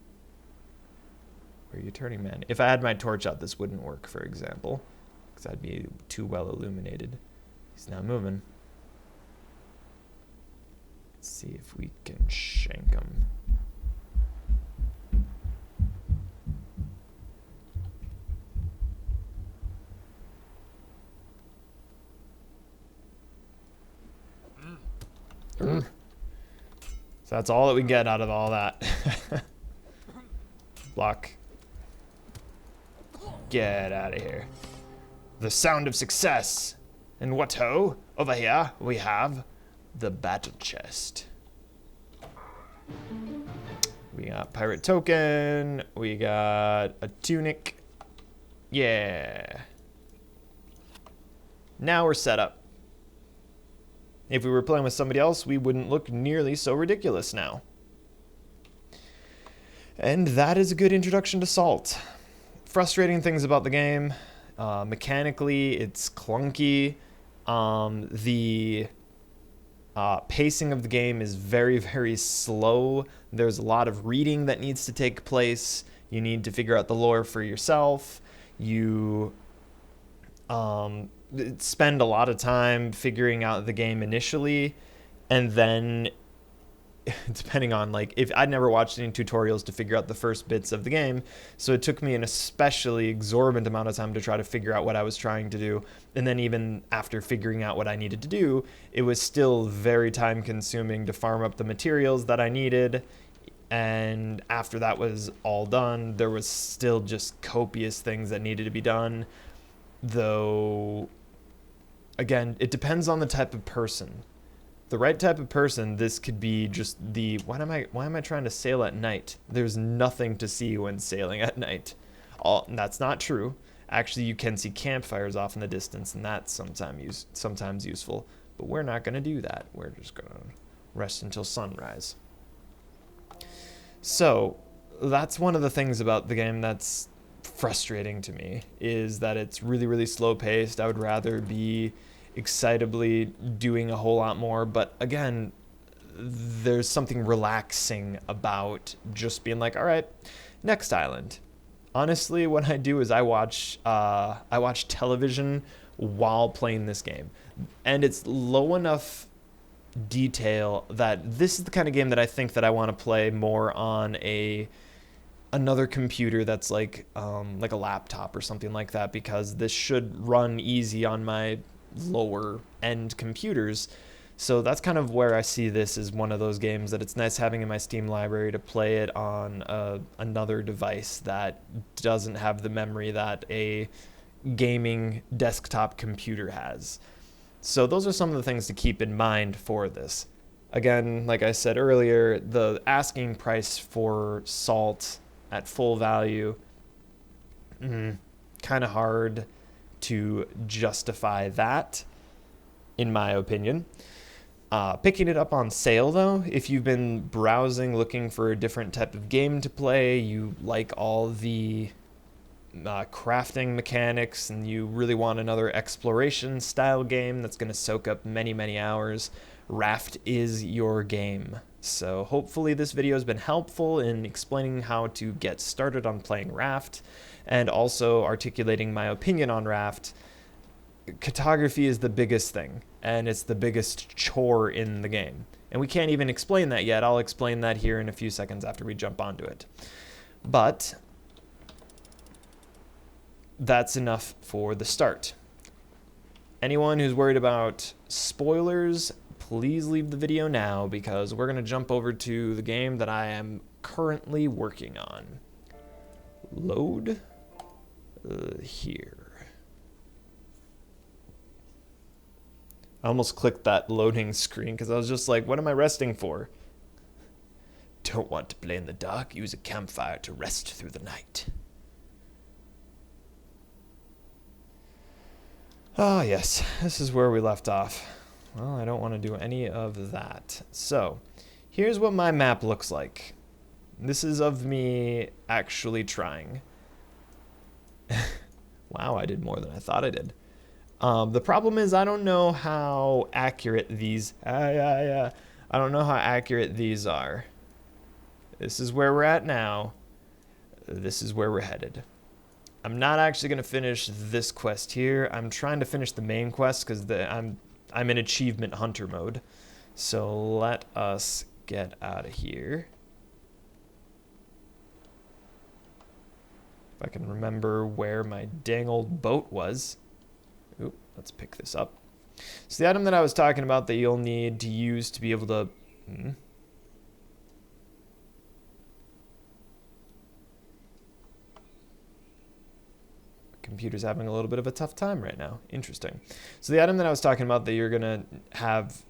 Where are you turning, man? If I had my torch out, this wouldn't work, for example. Because I'd be too well illuminated. He's now moving. Let's see if we can shank him. So that's all that we get out of all that. Block. Get out of here. The sound of success. And what ho? Over here we have the battle chest. We got pirate token. We got a tunic. Yeah. Now we're set up. If we were playing with somebody else, we wouldn't look nearly so ridiculous now. And that is a good introduction to Salt. Frustrating things about the game. Mechanically, it's clunky. The pacing of the game is very, very slow. There's a lot of reading that needs to take place. You need to figure out the lore for yourself. You spend a lot of time figuring out the game initially, and then depending on, like, if I'd never watched any tutorials to figure out the first bits of the game, so it took me an especially exorbitant amount of time to try to figure out what I was trying to do. And then even after figuring out what I needed to do, it was still very time consuming to farm up the materials that I needed. And after that was all done, there was still just copious things that needed to be done. Though, again, it depends on the type of person. The right type of person, this could be just the, why am I trying to sail at night? There's nothing to see when sailing at night. That's not true. Actually, you can see campfires off in the distance, and that's sometimes useful. But we're not going to do that. We're just going to rest until sunrise. So, that's one of the things about the game that's frustrating to me, is that it's really, really slow paced. I would rather be excitably doing a whole lot more, but again, there's something relaxing about just being like, all right, next island. Honestly, what I do is I watch television while playing this game, and it's low enough detail that this is the kind of game that I think that I want to play more on another computer that's like a laptop or something like that, because this should run easy on my lower end computers. So that's kind of where I see this as one of those games that it's nice having in my Steam library to play it on another device that doesn't have the memory that a gaming desktop computer has. So those are some of the things to keep in mind for this. Again, like I said earlier, the asking price for Salt at full value, kind of hard to justify that, in my opinion. Picking it up on sale, though, if you've been browsing looking for a different type of game to play, you like all the crafting mechanics, and you really want another exploration style game that's going to soak up many, many hours, Raft is your game. So hopefully this video has been helpful in explaining how to get started on playing Raft, and also articulating my opinion on Raft. Cartography is the biggest thing, and it's the biggest chore in the game. And we can't even explain that yet. I'll explain that here in a few seconds after we jump onto it. But that's enough for the start. Anyone who's worried about spoilers, please leave the video now, because we're going to jump over to the game that I am currently working on. Load here. I almost clicked that loading screen because I was just like, what am I resting for? Don't want to play in the dark, use a campfire to rest through the night. Ah, yes, this is where we left off. Well, I don't want to do any of that. So, here's what my map looks like. This is of me actually trying. Wow, I did more than I thought I did. The problem is I don't know how accurate these... I don't know how accurate these are. This is where we're at now. This is where we're headed. I'm not actually going to finish this quest here. I'm trying to finish the main quest because I'm in achievement hunter mode. So let us get out of here. If I can remember where my dang old boat was. Oop, let's pick this up. So the item that I was talking about that you'll need to use to be able to... Computer's having a little bit of a tough time right now. Interesting. So the item that I was talking about that you're going to have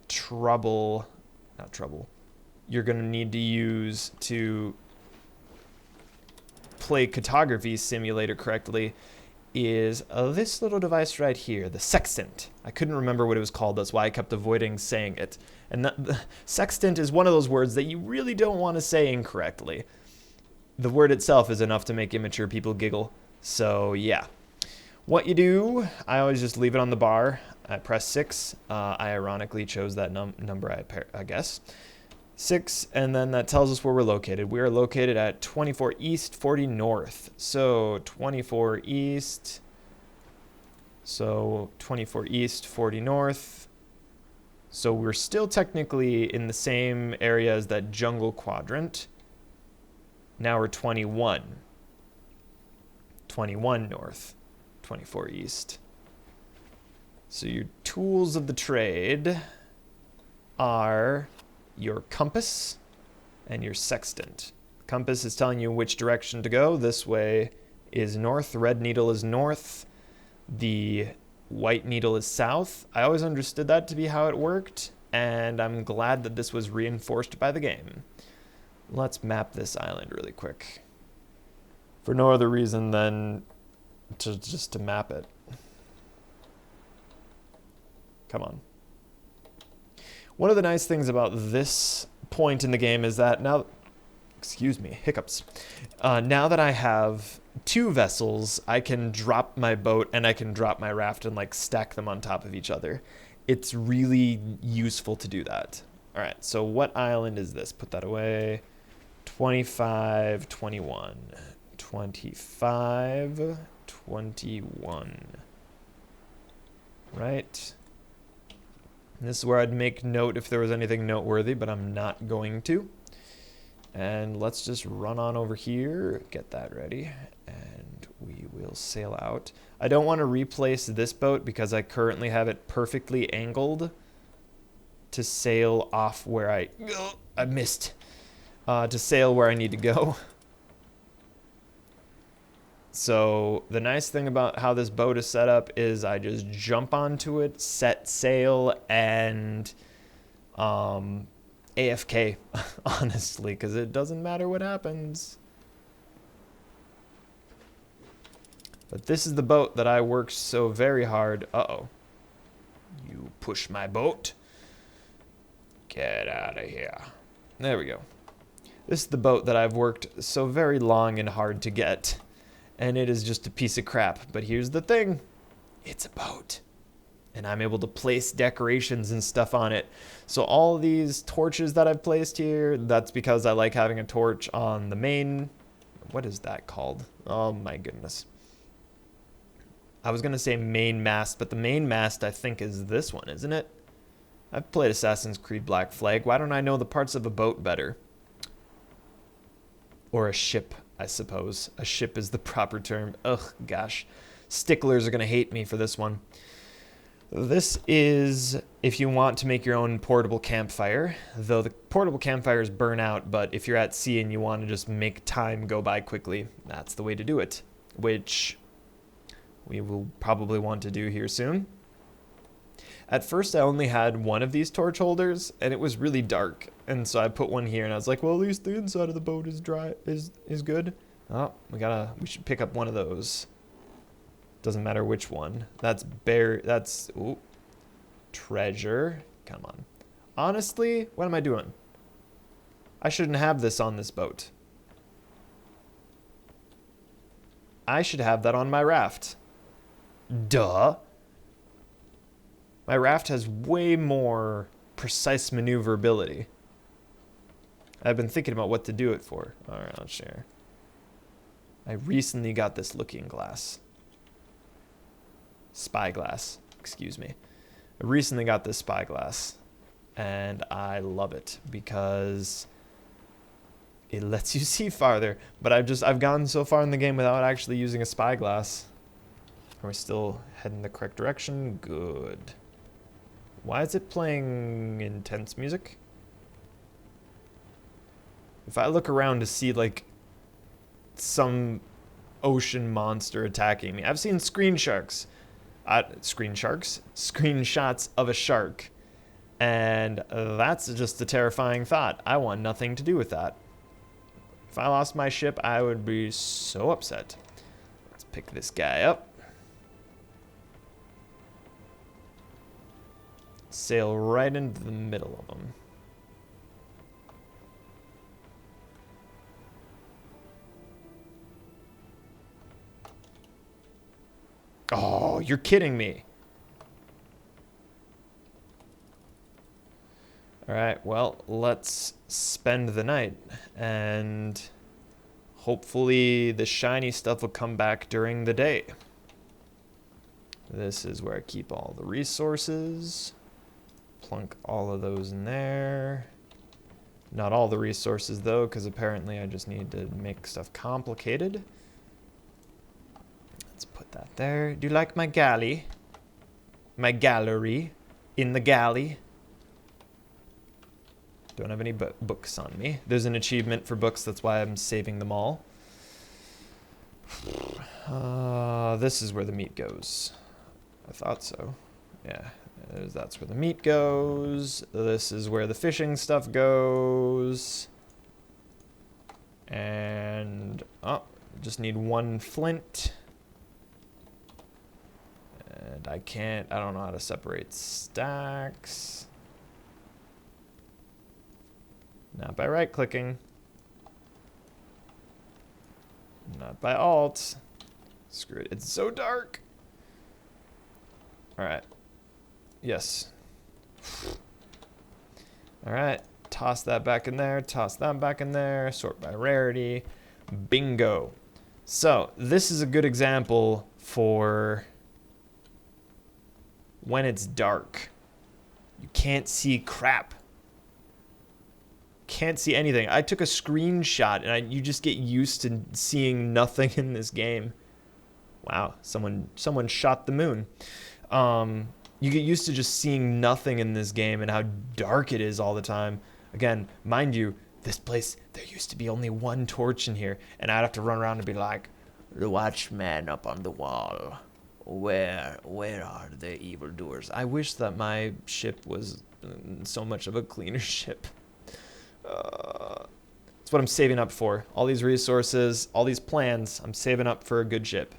trouble... Not trouble. You're going to need to use to play Cartography Simulator correctly is this little device right here, the sextant. I couldn't remember what it was called, that's why I kept avoiding saying it. And the sextant is one of those words that you really don't want to say incorrectly. The word itself is enough to make immature people giggle. So yeah. What you do, I always just leave it on the bar. I press 6. I ironically chose that number, I guess. 6, and then that tells us where we're located. We are located at 24 East, 40 North. So 24 East, so 24 East, 40 North. So we're still technically in the same area as that jungle quadrant. Now we're 21. 21 North, 24 East. So your tools of the trade are your compass and your sextant. Compass is telling you which direction to go. This way is north. The red needle is north. The white needle is south. I always understood that to be how it worked, and I'm glad that this was reinforced by the game. Let's map this island really quick. For no other reason than just to map it. Come on. One of the nice things about this point in the game is that now, excuse me, hiccups. Now that I have 2 vessels, I can drop my boat and I can drop my raft and like stack them on top of each other. It's really useful to do that. All right, so what island is this? Put that away. 25, 21. 25, 21. Right. This is where I'd make note if there was anything noteworthy, but I'm not going to. And let's just run on over here, get that ready, and we will sail out. I don't want to replace this boat because I currently have it perfectly angled to sail off where I missed. To sail where I need to go. So the nice thing about how this boat is set up is I just jump onto it, set sail, and AFK, honestly, because it doesn't matter what happens. But this is the boat that I worked so very hard. Uh-oh. You push my boat. Get out of here. There we go. This is the boat that I've worked so very long and hard to get. And it is just a piece of crap. But here's the thing. It's a boat. And I'm able to place decorations and stuff on it. So all these torches that I've placed here, that's because I like having a torch on the main... What is that called? Oh my goodness. I was going to say main mast, but the main mast I think is this one, isn't it? I've played Assassin's Creed Black Flag. Why don't I know the parts of a boat better? Or a ship, I suppose. A ship is the proper term. Ugh, gosh. Sticklers are going to hate me for this one. This is if you want to make your own portable campfire, though the portable campfires burn out, but if you're at sea and you want to just make time go by quickly, that's the way to do it, which we will probably want to do here soon. At first, I only had one of these torch holders, and it was really dark, and so I put one here, and I was like, well, at least the inside of the boat is dry, is good. Oh, we should pick up one of those. Doesn't matter which one. That's ooh, treasure. Come on. Honestly, what am I doing? I shouldn't have this on this boat. I should have that on my raft. Duh. My raft has way more precise maneuverability. I've been thinking about what to do it for. All right, I'll share. I recently got this looking glass. Spyglass, excuse me. I recently got this spyglass, and I love it because it lets you see farther. But I've gotten so far in the game without actually using a spyglass. Are we still heading the correct direction? Good. Why is it playing intense music? If I look around to see like some ocean monster attacking me, I've seen screenshots of a shark, and that's just a terrifying thought. I want nothing to do with that. If I lost my ship, I would be so upset. Let's pick this guy up. Sail right into the middle of them. Oh, you're kidding me. All right, well, let's spend the night, and hopefully the shiny stuff will come back during the day. This is where I keep all the resources. Plunk all of those in there. Not all the resources, though, because apparently I just need to make stuff complicated. Let's put that there. Do you like my galley? My gallery? In the galley? Don't have any books on me. There's an achievement for books, that's why I'm saving them all. This is where the meat goes. I thought so. Yeah, that's where the meat goes. This is where the fishing stuff goes. And, oh, just need one flint. And I don't know how to separate stacks. Not by right-clicking. Not by alt. Screw it, it's so dark. Alright. Yes. Alright, toss that back in there, toss that back in there, sort by rarity. Bingo. So, this is a good example for when it's dark. You can't see crap. Can't see anything. I took a screenshot, and you just get used to seeing nothing in this game. Wow, someone shot the moon. You get used to just seeing nothing in this game and how dark it is all the time. Again, mind you, this place, there used to be only one torch in here, and I'd have to run around and be like, the watchman up on the wall. Where are the evildoers? I wish that my ship was so much of a cleaner ship. That's what I'm saving up for. All these resources, all these plans, I'm saving up for a good ship.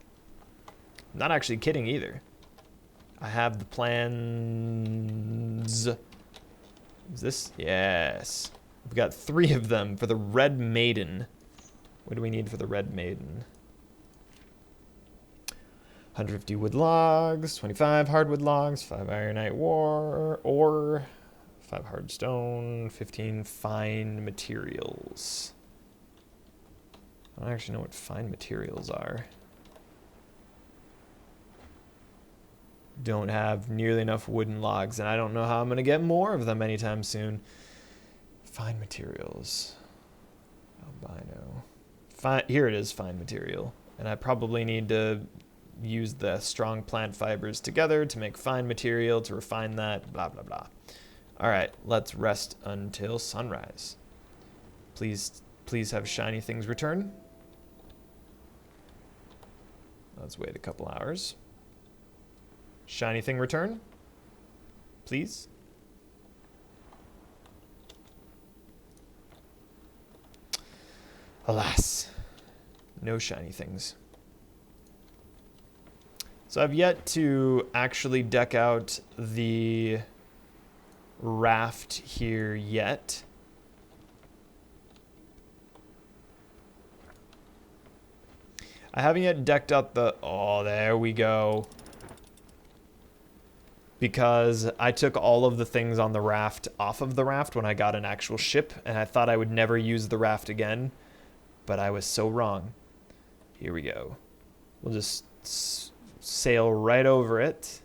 I'm not actually kidding either. I have the plans. Is this? Yes. We've got 3 of them for the Red Maiden. What do we need for the Red Maiden? 150 wood logs, 25 hardwood logs, 5 ironite ore, 5 hard stone, 15 fine materials. I don't actually know what fine materials are. Don't have nearly enough wooden logs, and I don't know how I'm going to get more of them anytime soon. Fine materials. Albino. Here it is, fine material. And I probably need to use the strong plant fibers together to make fine material, to refine that, blah, blah, blah. All right, let's rest until sunrise. Please have shiny things return. Let's wait a couple hours. Shiny thing return, please. Alas, no shiny things. So I've yet to actually deck out the raft here yet. I haven't yet decked out the... Oh, there we go. Because I took all of the things on the raft off of the raft when I got an actual ship, and I thought I would never use the raft again, but I was so wrong. Here we go. We'll just sail right over it.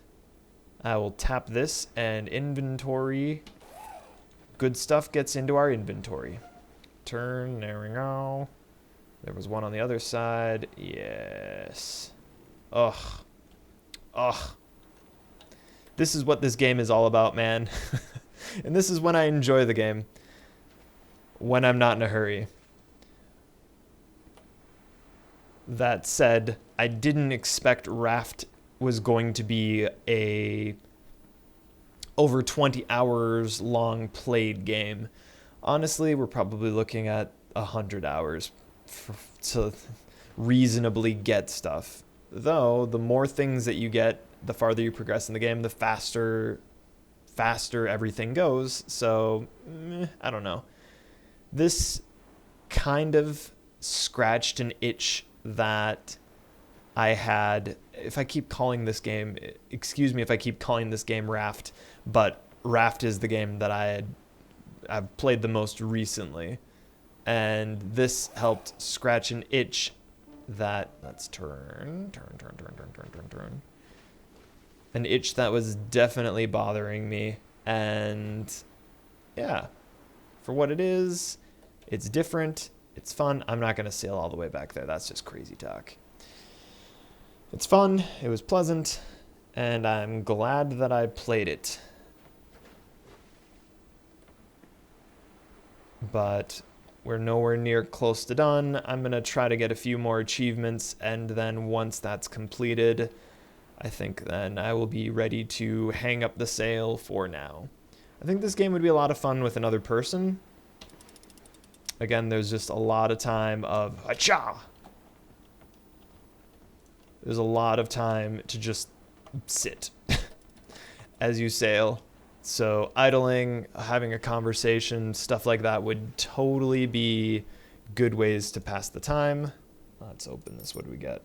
I will tap this, and inventory. Good stuff gets into our inventory. Turn, there we go. There was one on the other side. Yes. Ugh. Ugh. This is what this game is all about, man. And this is when I enjoy the game. When I'm not in a hurry. That said, I didn't expect Raft was going to be a over 20 hours long played game. Honestly, we're probably looking at 100 hours to reasonably get stuff. Though, the more things that you get, the farther you progress in the game, the faster everything goes. So, I don't know. This kind of scratched an itch that I had. If I keep calling this game, excuse me if I keep calling this game Raft, but Raft is the game that I've played the most recently. And this helped scratch an itch that, let's turn. An itch that was definitely bothering me. And yeah, for what it is, it's different, it's fun. I'm not going to sail all the way back there. That's just crazy talk. It's fun, it was pleasant, and I'm glad that I played it. But we're nowhere near close to done. I'm going to try to get a few more achievements, and then once that's completed, I think then I will be ready to hang up the sail for now. I think this game would be a lot of fun with another person. Again, there's just a lot of time of Hacha! There's a lot of time to just sit as you sail. So idling, having a conversation, stuff like that would totally be good ways to pass the time. Let's open this. What do we got?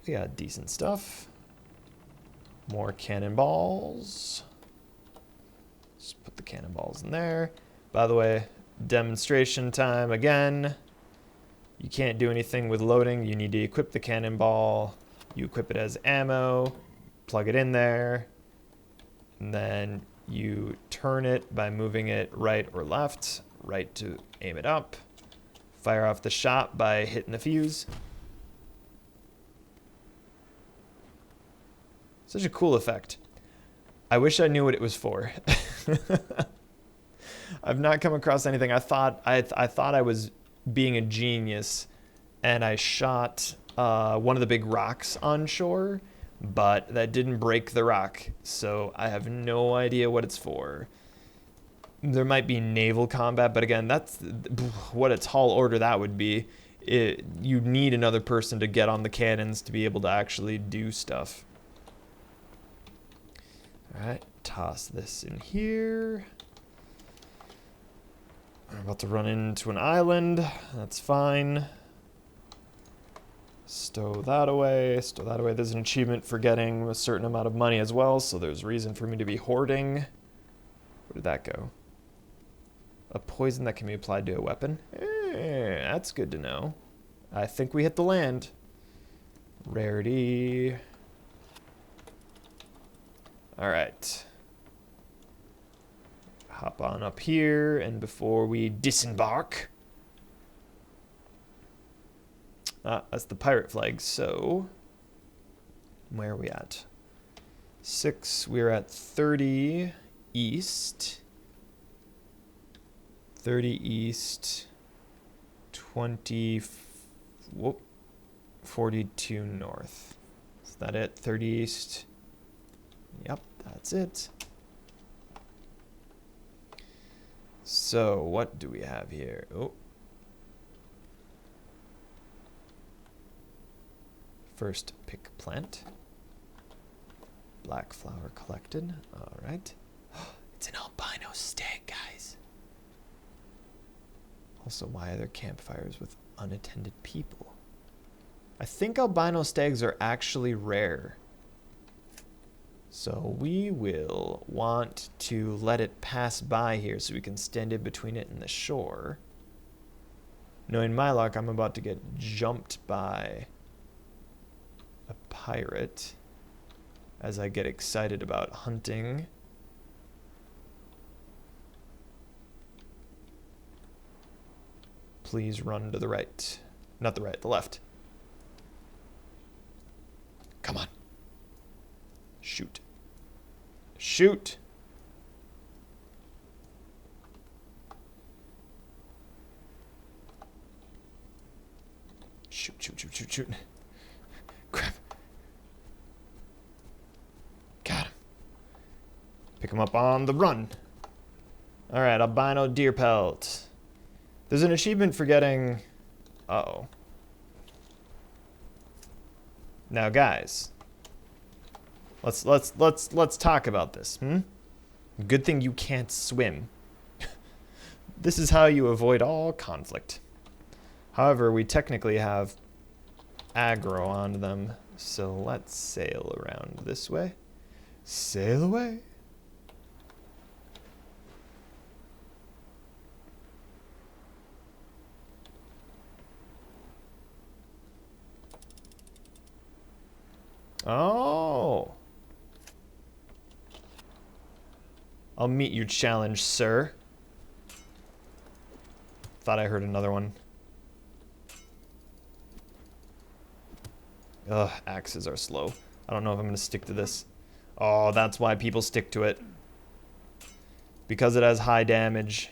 We got decent stuff. More cannonballs. Just put the cannonballs in there. By the way, demonstration time again. You can't do anything with loading. You need to equip the cannonball. You equip it as ammo. Plug it in there. And then you turn it by moving it right or left. Right to aim it up. Fire off the shot by hitting the fuse. Such a cool effect. I wish I knew what it was for. I've not come across anything. I thought I was being a genius, and I shot one of the big rocks on shore, but that didn't break the rock, so I have no idea what it's for. There might be naval combat, but again, that's what a tall order that would be. You need another person to get on the cannons to be able to actually do stuff. Alright, toss this in here. I'm about to run into an island. That's fine. Stow that away. Stow that away. There's an achievement for getting a certain amount of money as well, so there's reason for me to be hoarding. Where did that go? A poison that can be applied to a weapon? That's good to know. I think we hit the land. Rarity. Alright. Hop on up here, and before we disembark... that's the pirate flag, so... Where are we at? 6, we're at 30 east. 30 east. 20... Whoop. 42 north. Is that it? 30 east. Yep, that's it. So, what do we have here? Oh. First pick plant. Black flower collected. Alright. It's an albino stag, guys. Also, why are there campfires with unattended people? I think albino stags are actually rare. So we will want to let it pass by here so we can stand in between it and the shore. Knowing my luck, I'm about to get jumped by a pirate as I get excited about hunting. Please run to the right. Not the right, the left. Come on. Shoot. Shoot! Shoot, shoot, shoot, shoot, shoot. Crap. Got him. Pick him up on the run. Alright, albino deer pelt. There's an achievement for getting... Uh-oh. Now, guys... Let's talk about this, Good thing you can't swim. This is how you avoid all conflict. However, we technically have aggro on them, so let's sail around this way. Sail away. Oh. I'll meet your challenge, sir. Thought I heard another one. Ugh, axes are slow. I don't know if I'm gonna stick to this. Oh, that's why people stick to it. Because it has high damage.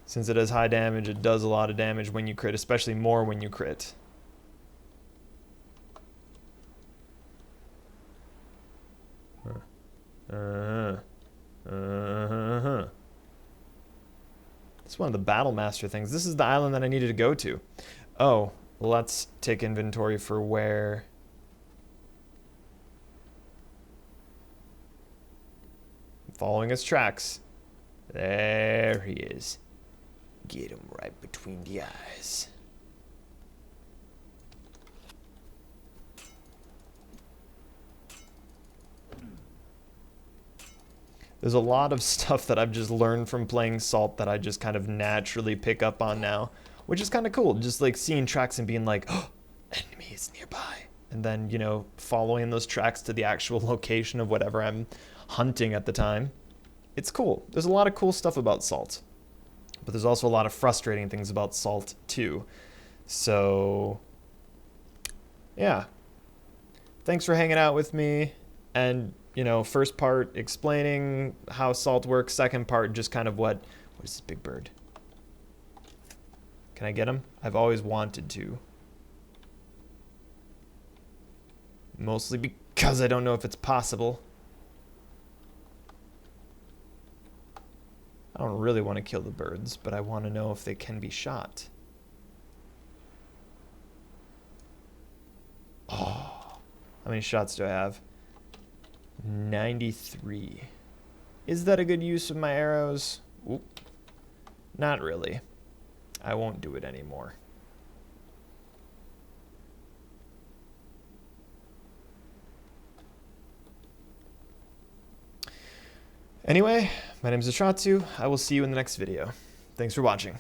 Since it has high damage, it does a lot of damage when you crit, especially more when you crit. It's one of the Battle Master things. This is the island that I needed to go to. Oh, let's take inventory for where... I'm following his tracks. There he is. Get him right between the eyes. There's a lot of stuff that I've just learned from playing Salt that I just kind of naturally pick up on now, which is kind of cool. Just like seeing tracks and being like, oh, enemy is nearby. And then, you know, following those tracks to the actual location of whatever I'm hunting at the time. It's cool. There's a lot of cool stuff about Salt. But there's also a lot of frustrating things about Salt too. So, yeah. Thanks for hanging out with me. And, you know, first part explaining how salt works, second part just kind of what is this big bird? Can I get him? I've always wanted to. Mostly because I don't know if it's possible. I don't really want to kill the birds, but I want to know if they can be shot. Oh, how many shots do I have? 93. Is that a good use of my arrows? Oop. Not really. I won't do it anymore. Anyway, my name is Atratzu. I will see you in the next video. Thanks for watching.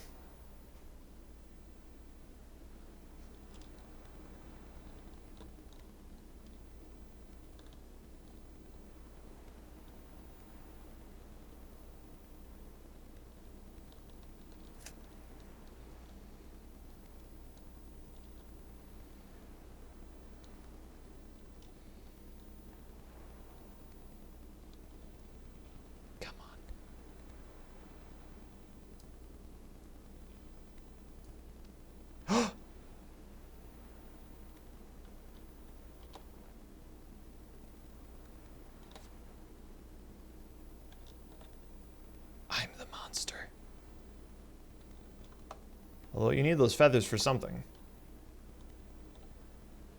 I'm the monster. Although you need those feathers for something.